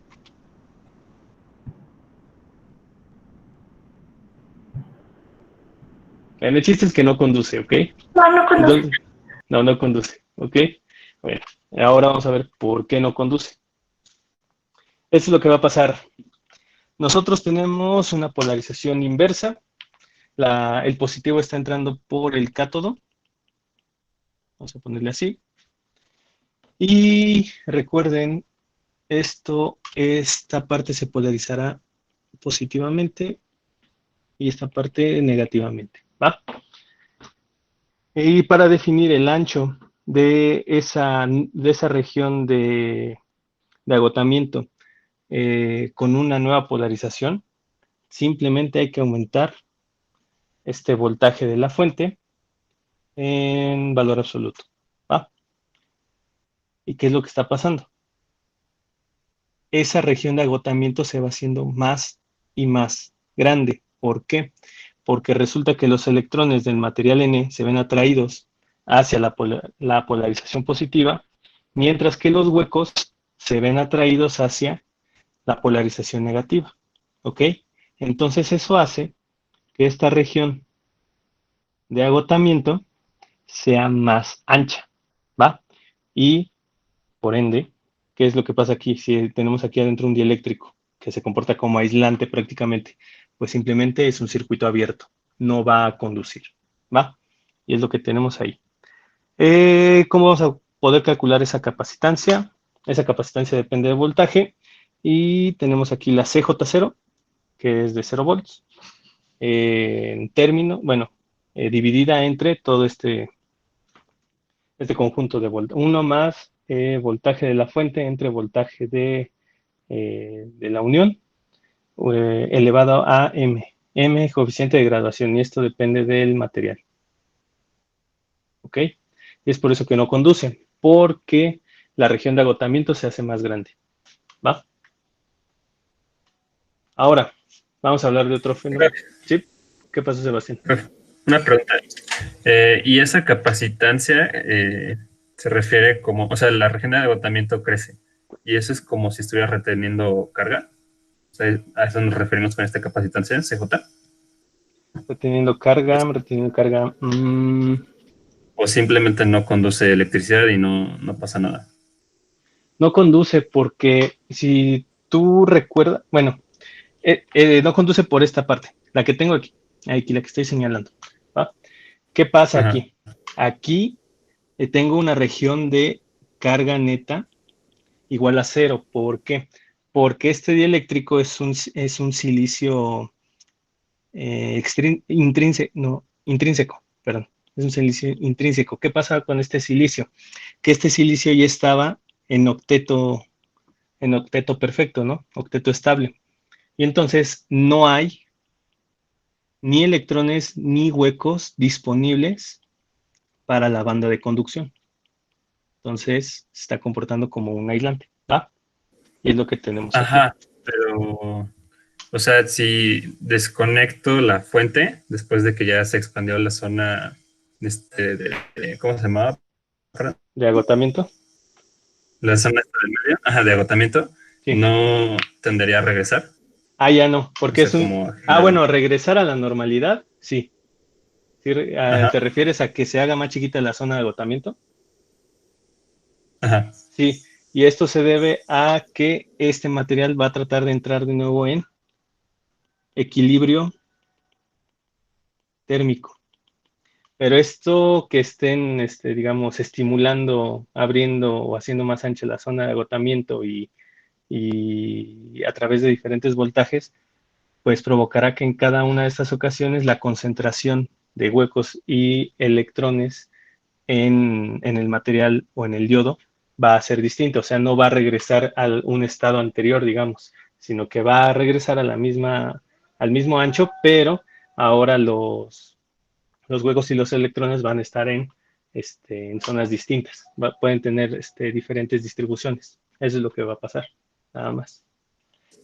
El chiste es que no conduce, ¿ok? No conozco. Entonces, no conduce, ¿ok? Bueno, ahora vamos a ver por qué no conduce. Esto es lo que va a pasar. Nosotros tenemos una polarización inversa. El positivo está entrando por el cátodo. Vamos a ponerle así. Y recuerden, esta parte se polarizará positivamente y esta parte negativamente, ¿va? Y para definir el ancho de esa región de agotamiento con una nueva polarización, simplemente hay que aumentar este voltaje de la fuente en valor absoluto, ¿va? ¿Y qué es lo que está pasando? Esa región de agotamiento se va haciendo más y más grande. ¿Por qué? Porque resulta que los electrones del material N se ven atraídos hacia la polarización positiva, mientras que los huecos se ven atraídos hacia la polarización negativa. ¿Ok? Entonces eso hace que esta región de agotamiento sea más ancha, ¿va? Y, por ende, ¿qué es lo que pasa aquí? Si tenemos aquí adentro un dieléctrico que se comporta como aislante prácticamente, pues simplemente es un circuito abierto, no va a conducir, ¿va? Y es lo que tenemos ahí. ¿Cómo vamos a poder calcular esa capacitancia? Esa capacitancia depende del voltaje y tenemos aquí la CJ0, que es de 0 volts, en término, bueno, dividida entre todo este conjunto de voltaje. 1 más voltaje de la fuente entre voltaje de la unión elevado a M. M coeficiente de graduación y esto depende del material. ¿Ok? Y es por eso que no conducen, porque la región de agotamiento se hace más grande. ¿Va? Ahora, vamos a hablar de otro fenómeno. ¿Sí? ¿Qué pasa, Sebastián? Una pregunta. ¿Y esa capacitancia se refiere como, o sea, la región de agotamiento crece? ¿Y eso es como si estuviera reteniendo carga? O sea, ¿a eso nos referimos con esta capacitancia, CJ? Reteniendo carga. ¿O simplemente no conduce electricidad y no pasa nada? No conduce porque si tú recuerdas, bueno, no conduce por esta parte, la que tengo aquí, la que estoy señalando. ¿Va? ¿Qué pasa Ajá. aquí? Aquí tengo una región de carga neta igual a 0. ¿Por qué? Porque este dieléctrico es un silicio intrínseco, perdón. Es un silicio intrínseco. ¿Qué pasa con este silicio? Que este silicio ya estaba en octeto perfecto, ¿no? Octeto estable. Y entonces no hay ni electrones ni huecos disponibles para la banda de conducción. Entonces se está comportando como un aislante, ¿va? Y es lo que tenemos aquí. Ajá, pero, o sea, si desconecto la fuente después de que ya se expandió la zona, ¿cómo se llamaba? ¿De agotamiento? La zona del medio, ajá, de agotamiento, Sí. ¿no tendería a regresar? Ya no, porque O sea, es un... bueno, regresar a la normalidad, sí. ¿Sí? ¿Te refieres a que se haga más chiquita la zona de agotamiento? Ajá. Sí, y esto se debe a que este material va a tratar de entrar de nuevo en equilibrio térmico. Pero esto que estén, digamos, estimulando, abriendo o haciendo más ancha la zona de agotamiento y a través de diferentes voltajes, pues provocará que en cada una de estas ocasiones la concentración de huecos y electrones en el material o en el diodo va a ser distinta, o sea, no va a regresar a un estado anterior, digamos, sino que va a regresar a al mismo ancho, pero ahora los huecos y los electrones van a estar en zonas distintas, pueden tener diferentes distribuciones, eso es lo que va a pasar, nada más.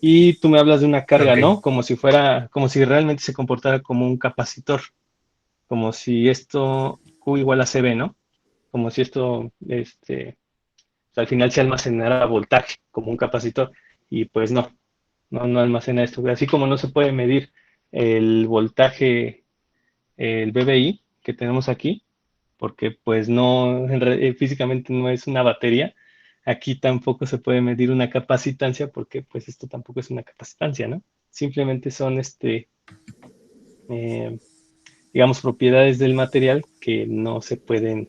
Y tú me hablas de una carga, ¿no? Como si realmente se comportara como un capacitor, como si esto Q igual a CB, ¿no? Como si esto, al final se almacenara voltaje como un capacitor, y pues no almacena esto. Así como no se puede medir el voltaje el BBI que tenemos aquí, porque pues no, físicamente no es una batería. Aquí tampoco se puede medir una capacitancia porque pues esto tampoco es una capacitancia, ¿no? Simplemente son eh, digamos, propiedades del material que no se pueden,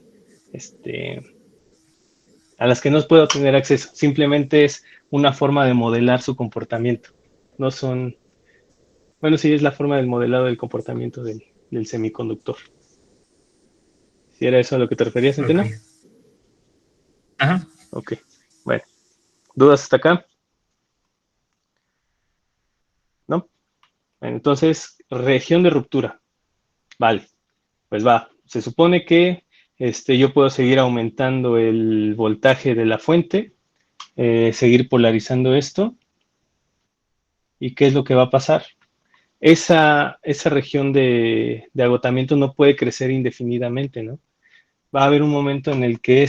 a las que no puedo tener acceso. Simplemente es una forma de modelar su comportamiento. No son, bueno, sí es la forma del modelado del comportamiento del semiconductor. ¿Si era eso a lo que te referías, Centeno? Ok. Ajá. Ok, bueno. ¿Dudas hasta acá? ¿No? Bueno, entonces, región de ruptura. Vale, pues va. Se supone que yo puedo seguir aumentando el voltaje de la fuente, seguir polarizando esto. ¿Y qué es lo que va a pasar? Esa región de agotamiento no puede crecer indefinidamente, ¿no? Va a haber un momento en el que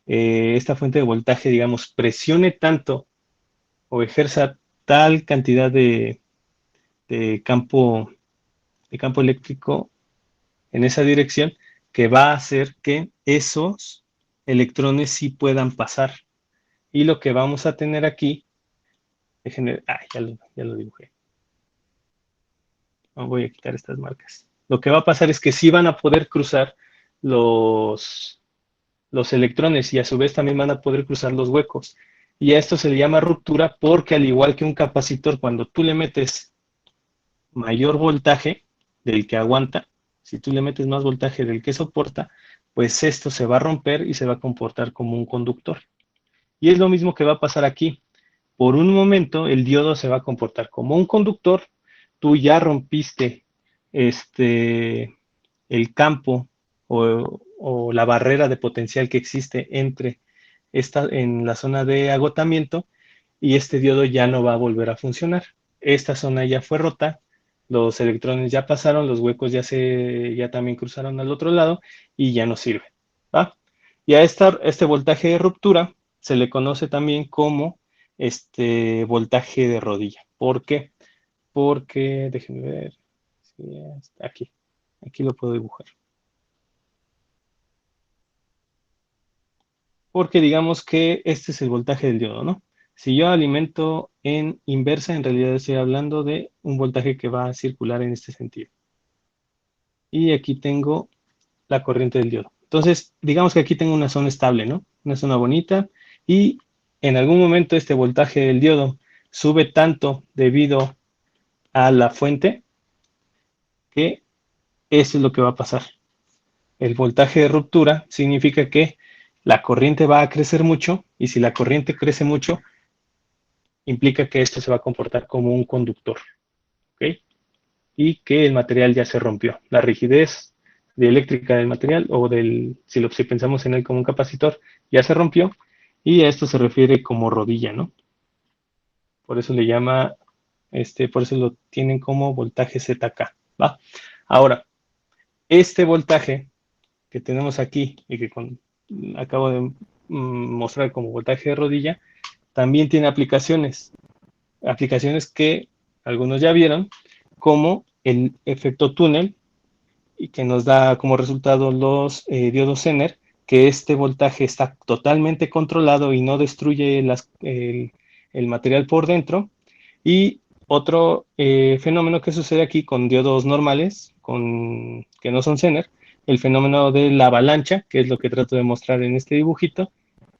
esta fuente de voltaje, digamos, presione tanto o ejerza tal cantidad de campo, de campo eléctrico en esa dirección que va a hacer que esos electrones sí puedan pasar. Y lo que vamos a tener aquí, ya lo dibujé. No voy a quitar estas marcas. Lo que va a pasar es que sí van a poder cruzar los electrones y a su vez también van a poder cruzar los huecos. Y a esto se le llama ruptura porque al igual que un capacitor, cuando tú le metes mayor voltaje del que aguanta, si tú le metes más voltaje del que soporta, pues esto se va a romper y se va a comportar como un conductor. Y es lo mismo que va a pasar aquí. Por un momento el diodo se va a comportar como un conductor, tú ya rompiste el campo o la barrera de potencial que existe en la zona de agotamiento y este diodo ya no va a volver a funcionar. Esta zona ya fue rota, los electrones ya pasaron, los huecos ya también cruzaron al otro lado y ya no sirve, ¿va? Y a este voltaje de ruptura se le conoce también como voltaje de rodilla. ¿Por qué? Porque, déjenme ver, aquí lo puedo dibujar. Porque digamos que este es el voltaje del diodo, ¿no? Si yo alimento en inversa, en realidad estoy hablando de un voltaje que va a circular en este sentido. Y aquí tengo la corriente del diodo. Entonces, digamos que aquí tengo una zona estable, ¿no? Una zona bonita y en algún momento este voltaje del diodo sube tanto debido a la fuente que eso es lo que va a pasar. El voltaje de ruptura significa que la corriente va a crecer mucho y si la corriente crece mucho, implica que esto se va a comportar como un conductor, ¿ok? Y que el material ya se rompió. La rigidez eléctrica del material si pensamos en él como un capacitor, ya se rompió y a esto se refiere como rodilla, ¿no? Por eso le llama, por eso lo tienen como voltaje ZK, ¿va? Ahora, este voltaje que tenemos aquí y que acabo de mostrar como voltaje de rodilla, también tiene aplicaciones que algunos ya vieron, como el efecto túnel, y que nos da como resultado los diodos Zener, que este voltaje está totalmente controlado y no destruye el material por dentro. Y otro fenómeno que sucede aquí con diodos normales, que no son Zener, el fenómeno de la avalancha, que es lo que trato de mostrar en este dibujito,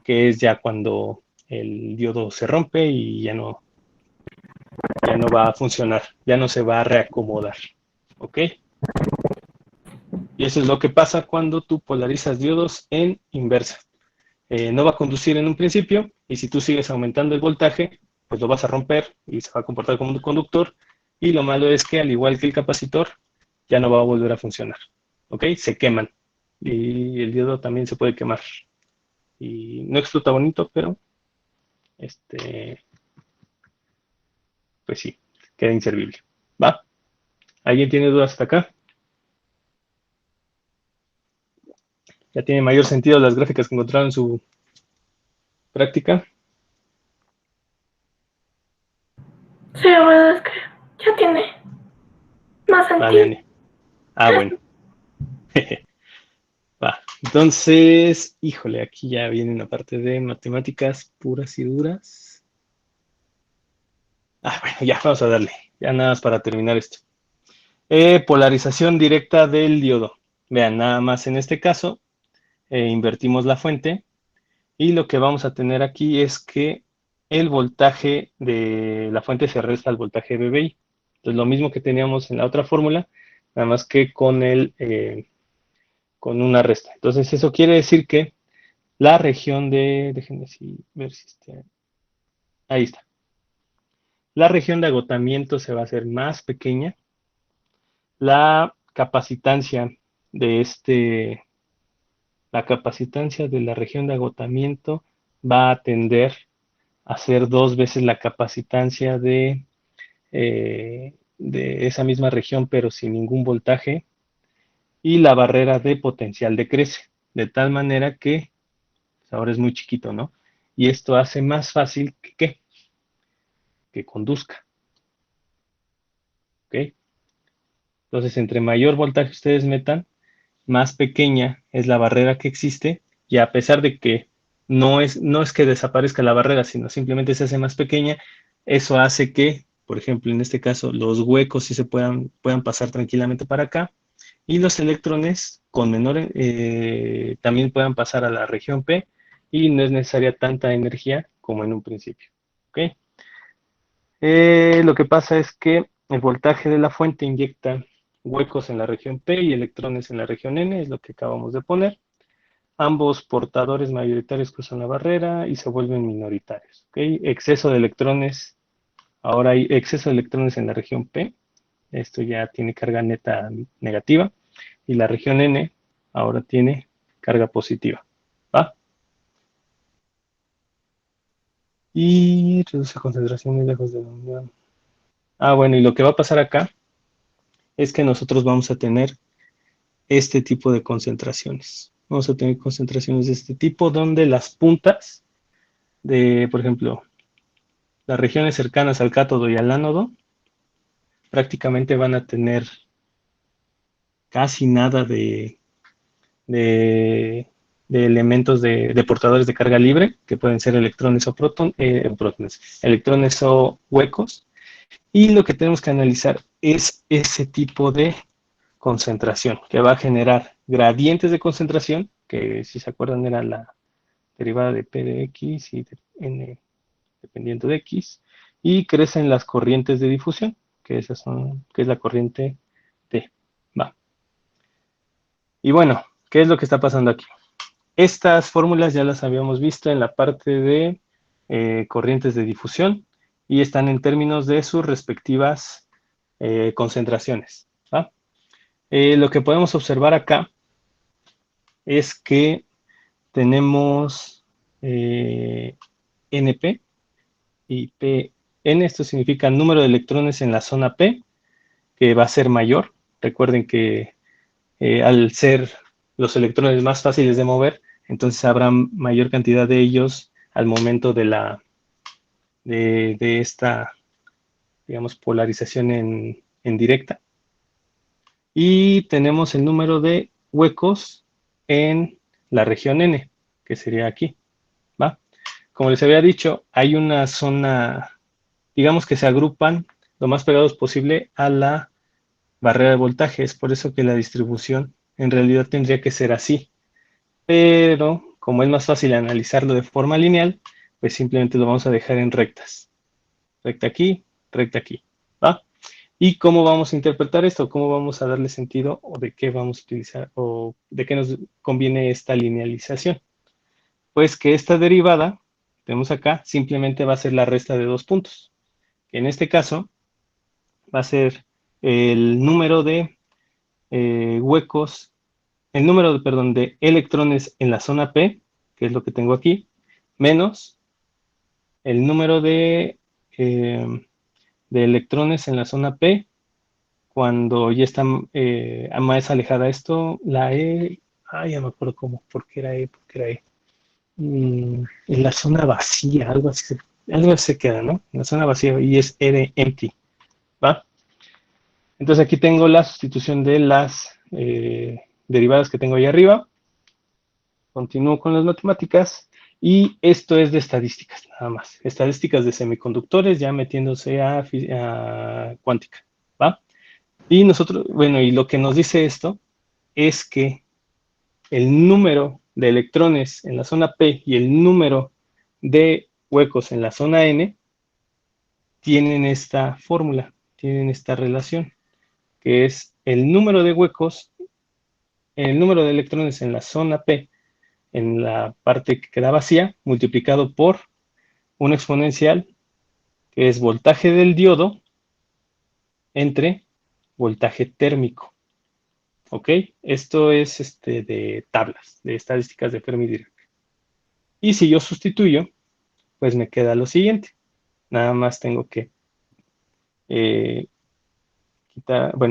que es ya cuando el diodo se rompe y ya no va a funcionar, ya no se va a reacomodar. ¿Ok? Y eso es lo que pasa cuando tú polarizas diodos en inversa. No va a conducir en un principio y si tú sigues aumentando el voltaje, pues lo vas a romper y se va a comportar como un conductor. Y lo malo es que al igual que el capacitor, ya no va a volver a funcionar. ¿Ok? Se queman. Y el diodo también se puede quemar. Y no explota bonito, pero pues sí, queda inservible. ¿Va? ¿Alguien tiene dudas hasta acá? ¿Ya tiene mayor sentido las gráficas que encontraron en su práctica? Sí, la verdad es que ya tiene más Vale, sentido. Ani. Ah, bueno. Va. Entonces, híjole, aquí ya viene una parte de matemáticas puras y duras. Ah, bueno, ya, vamos a darle. Ya nada más para terminar esto. Polarización directa del diodo. Vean, nada más en este caso, invertimos la fuente y lo que vamos a tener aquí es que el voltaje de la fuente se resta al voltaje de BBI. Entonces, lo mismo que teníamos en la otra fórmula, nada más que con una resta. Entonces, eso quiere decir que la región déjenme ver si está, ahí está. La región de agotamiento se va a hacer más pequeña. La capacitancia la capacitancia de la región de agotamiento va a tender a ser 2 veces la capacitancia de esa misma región, pero sin ningún voltaje, y la barrera de potencial decrece, de tal manera que pues, ahora es muy chiquito, ¿no? Y esto hace más fácil que conduzca, ¿ok? Entonces, entre mayor voltaje ustedes metan, más pequeña es la barrera que existe, y a pesar de que no es que desaparezca la barrera, sino simplemente se hace más pequeña, eso hace que, por ejemplo, en este caso, los huecos sí puedan pasar tranquilamente para acá, y los electrones con menor también puedan pasar a la región P, y no es necesaria tanta energía como en un principio. ¿Ok? Lo que pasa es que el voltaje de la fuente inyecta huecos en la región P y electrones en la región N, es lo que acabamos de poner. Ambos portadores mayoritarios cruzan la barrera y se vuelven minoritarios. ¿Ok? Exceso de electrones, ahora hay exceso de electrones en la región P, esto ya tiene carga neta negativa, y la región N ahora tiene carga positiva. ¿Va? Y reduce concentración muy lejos de la unión. Ah, bueno, y lo que va a pasar acá es que nosotros vamos a tener este tipo de concentraciones. Vamos a tener concentraciones de este tipo donde las puntas de, por ejemplo, las regiones cercanas al cátodo y al ánodo prácticamente van a tener casi nada de, de elementos de portadores de carga libre, que pueden ser electrones o protones, electrones o huecos. Y lo que tenemos que analizar es ese tipo de concentración, que va a generar gradientes de concentración, que si se acuerdan era la derivada de P de X y de N dependiente de X, y crecen las corrientes de difusión, que es la corriente T. Va. Y bueno, ¿qué es lo que está pasando aquí? Estas fórmulas ya las habíamos visto en la parte de corrientes de difusión y están en términos de sus respectivas concentraciones. ¿Va? Lo que podemos observar acá es que tenemos NP y PN. Esto significa número de electrones en la zona P, que va a ser mayor. Recuerden que al ser los electrones más fáciles de mover, entonces habrá mayor cantidad de ellos al momento de esta, digamos, polarización en directa. Y tenemos el número de huecos en la región N, que sería aquí, ¿va? Como les había dicho, hay una zona, digamos que se agrupan lo más pegados posible a la barrera de voltaje. Es por eso que la distribución en realidad tendría que ser así. Pero como es más fácil analizarlo de forma lineal, pues simplemente lo vamos a dejar en rectas. Recta aquí, ¿va? ¿Y cómo vamos a interpretar esto? ¿Cómo vamos a darle sentido o de qué vamos a utilizar o de qué nos conviene esta linealización? Pues que esta derivada, tenemos acá, simplemente va a ser la resta de 2 puntos. En este caso, va a ser el número de huecos, el número, perdón, de electrones en la zona P, que es lo que tengo aquí, menos el número de electrones en la zona P cuando ya está más alejada esto, la E, ya me acuerdo por qué era E, en la zona vacía, algo se queda, ¿no? En la zona vacía y es R empty, ¿va? Entonces aquí tengo la sustitución de las derivadas que tengo ahí arriba. Continúo con las matemáticas y esto es de estadísticas, nada más. Estadísticas de semiconductores ya metiéndose a cuántica, ¿va? Y nosotros, bueno, y lo que nos dice esto es que el número de electrones en la zona P y el número de huecos en la zona N tienen esta fórmula, tienen esta relación, que es el número de huecos, el número de electrones en la zona P, en la parte que queda vacía, multiplicado por una exponencial, que es voltaje del diodo, entre voltaje térmico. ¿Ok? Esto es de tablas, de estadísticas de Fermi-Dirac. Y si yo sustituyo, pues me queda lo siguiente. Nada más tengo que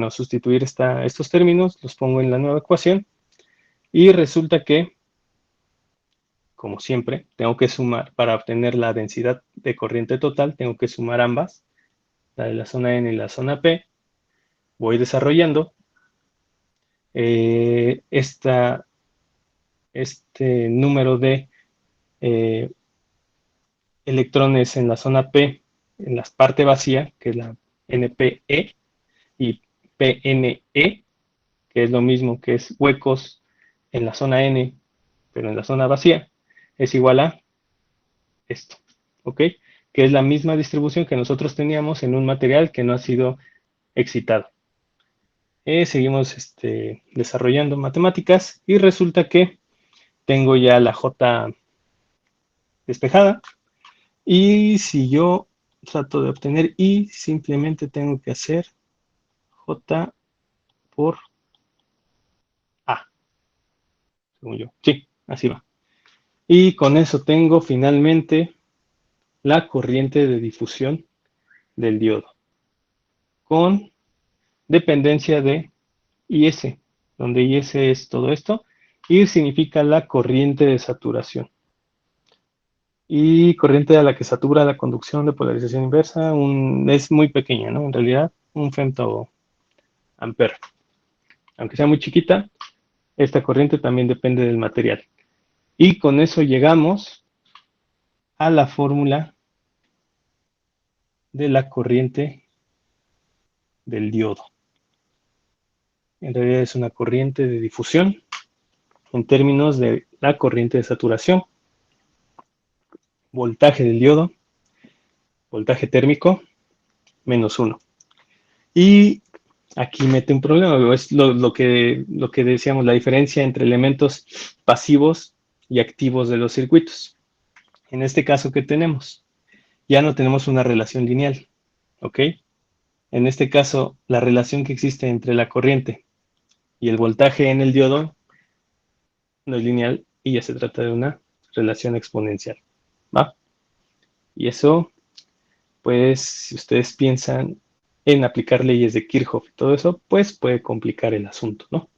sustituir estos términos, los pongo en la nueva ecuación y resulta que, como siempre, tengo que sumar, para obtener la densidad de corriente total, tengo que sumar ambas, la de la zona N y la zona P. Voy desarrollando este número de electrones en la zona P, en la parte vacía, que es la NPE, y PNE, que es lo mismo, que es huecos en la zona N, pero en la zona vacía, es igual a esto, ¿ok? Que es la misma distribución que nosotros teníamos en un material que no ha sido excitado. Seguimos desarrollando matemáticas y resulta que tengo ya la J despejada. Y si yo trato de obtener I, simplemente tengo que hacer J por A, según yo. Sí, así va. Y con eso tengo finalmente la corriente de difusión del diodo, con dependencia de IS, donde IS es todo esto. I significa la corriente de saturación. Y corriente a la que satura la conducción de polarización inversa es muy pequeña, ¿no? En realidad, un femtoampere. Aunque sea muy chiquita, esta corriente también depende del material. Y con eso llegamos a la fórmula de la corriente del diodo. En realidad es una corriente de difusión en términos de la corriente de saturación, voltaje del diodo, voltaje térmico, menos 1. Y aquí mete un problema, es lo que decíamos, la diferencia entre elementos pasivos y activos de los circuitos. En este caso, ¿qué tenemos? Ya no tenemos una relación lineal, ¿ok? En este caso, la relación que existe entre la corriente y el voltaje en el diodo no es lineal y ya se trata de una relación exponencial, ¿va? Y eso, pues, si ustedes piensan en aplicar leyes de Kirchhoff y todo eso, pues puede complicar el asunto, ¿no?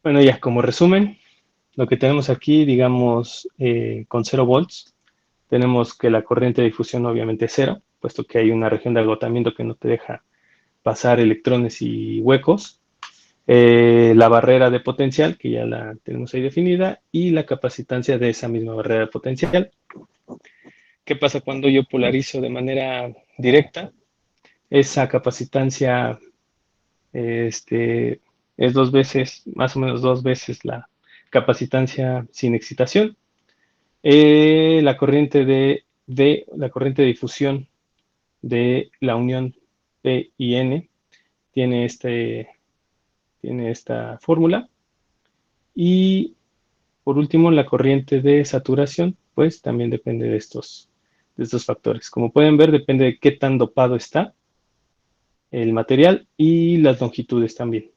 Bueno, ya como resumen, lo que tenemos aquí, digamos, con 0 volts, tenemos que la corriente de difusión obviamente es 0, puesto que hay una región de agotamiento que no te deja pasar electrones y huecos. La barrera de potencial, que ya la tenemos ahí definida, y la capacitancia de esa misma barrera de potencial. ¿Qué pasa cuando yo polarizo de manera directa? Esa capacitancia es más o menos dos veces la capacitancia sin excitación. La corriente de difusión de la unión P y N tiene esta fórmula. Y por último, la corriente de saturación, pues también depende de estos factores. Como pueden ver, depende de qué tan dopado está el material y las longitudes también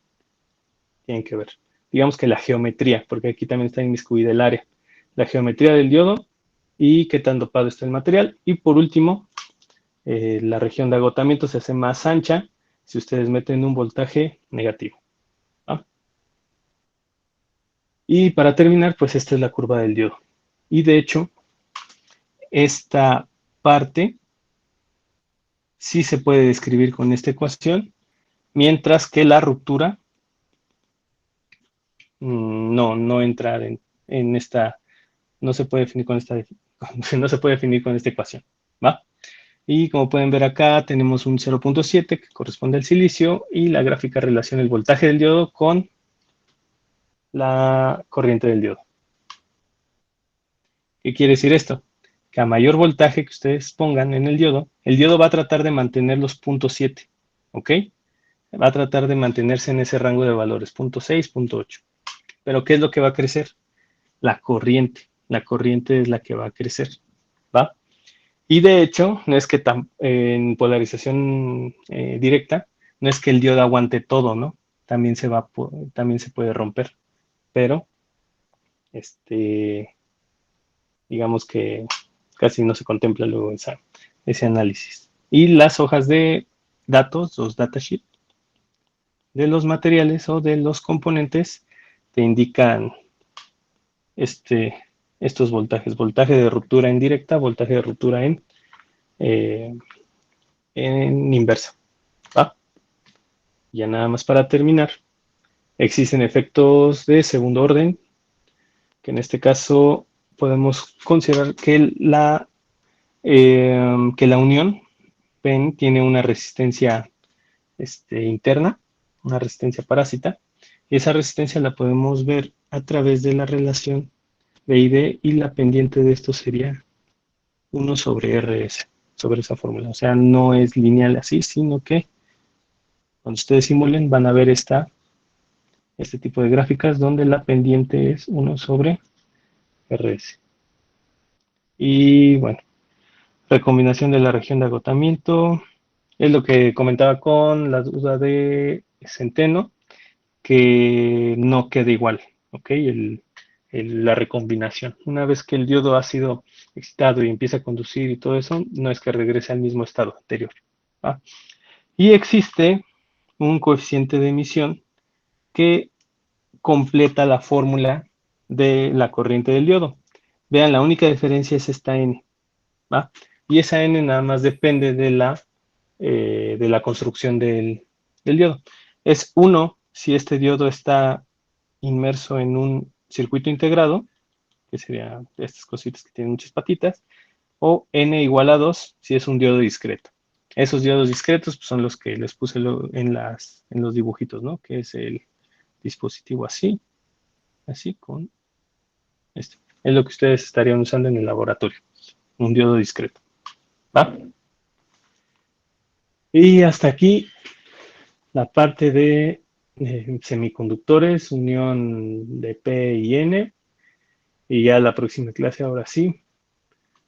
tienen que ver. Digamos que la geometría, porque aquí también está inmiscuida el área. La geometría del diodo y qué tan dopado está el material. Y por último, la región de agotamiento se hace más ancha si ustedes meten un voltaje negativo. ¿Ah? Y para terminar, pues esta es la curva del diodo. Y de hecho, esta parte sí se puede describir con esta ecuación, mientras que la ruptura no entra en esta, no se puede definir con esta, no se puede definir con esta ecuación, ¿va? Y como pueden ver acá, tenemos un 0.7 que corresponde al silicio y la gráfica relaciona el voltaje del diodo con la corriente del diodo. ¿Qué quiere decir esto? Que a mayor voltaje que ustedes pongan en el diodo va a tratar de mantener los 0.7, ¿ok? Va a tratar de mantenerse en ese rango de valores, 0.6, 0.8. Pero ¿qué es lo que va a crecer? La corriente. La corriente es la que va a crecer, ¿va? Y de hecho, no es que en polarización directa, no es que el diodo aguante todo, ¿no? También se puede romper. Pero, digamos que casi no se contempla luego ese análisis. Y las hojas de datos, los datasheets de los materiales o de los componentes, te indican estos voltajes. Voltaje de ruptura en directa, voltaje de ruptura en inversa. ¿Va? Ya nada más para terminar. Existen efectos de segundo orden, que en este caso podemos considerar que la unión PEN tiene una resistencia interna, una resistencia parásita, y esa resistencia la podemos ver a través de la relación B y D, y la pendiente de esto sería 1 sobre RS, sobre esa fórmula. O sea, no es lineal así, sino que cuando ustedes simulen van a ver este tipo de gráficas donde la pendiente es 1 sobre RS. Y bueno, recombinación de la región de agotamiento. Es lo que comentaba con la duda de Centeno, que no queda igual, ¿ok? La recombinación. Una vez que el diodo ha sido excitado y empieza a conducir y todo eso, no es que regrese al mismo estado anterior, ¿va? Y existe un coeficiente de emisión que completa la fórmula de la corriente del diodo. Vean, la única diferencia es esta N, ¿va? Y esa N nada más depende de la construcción del diodo. Es 1 si este diodo está inmerso en un circuito integrado, que sería estas cositas que tienen muchas patitas, o N igual a 2 si es un diodo discreto. Esos diodos discretos pues, son los que les puse en los dibujitos, ¿no? Que es el dispositivo así con esto. Es lo que ustedes estarían usando en el laboratorio, un diodo discreto, ¿va? Y hasta aquí la parte de semiconductores, unión de P y N. Y ya la próxima clase, ahora sí,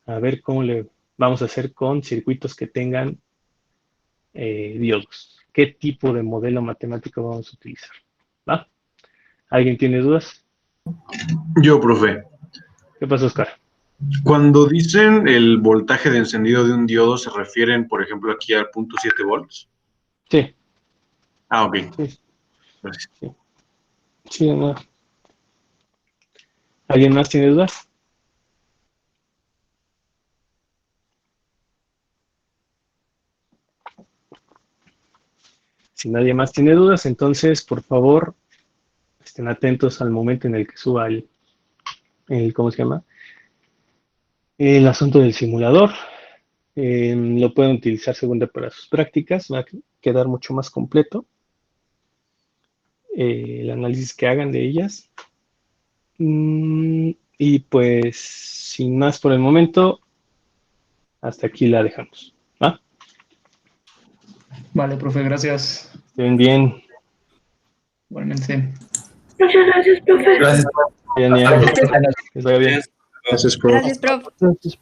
a ver cómo le vamos a hacer con circuitos que tengan diodos. ¿Qué tipo de modelo matemático vamos a utilizar? ¿Va? ¿Alguien tiene dudas? Yo, profe. ¿Qué pasa, Oscar? Cuando dicen el voltaje de encendido de un diodo, ¿se refieren, por ejemplo, aquí al 0.7 volts? Sí. Ah, ok. Sí. Gracias. Sí, no. ¿Alguien más tiene dudas? Si nadie más tiene dudas, entonces, por favor, estén atentos al momento en el que suba ¿cómo se llama? El asunto del simulador. Lo pueden utilizar según para sus prácticas, va a quedar mucho más completo el análisis que hagan de ellas. Y pues, sin más por el momento, hasta aquí la dejamos. ¿Va? Vale, profe, gracias. Estén bien. Igualmente. Muchas gracias, profe. Gracias. Bien, bien. Les vaya bien. Gracias, profe. Gracias, prof. Gracias,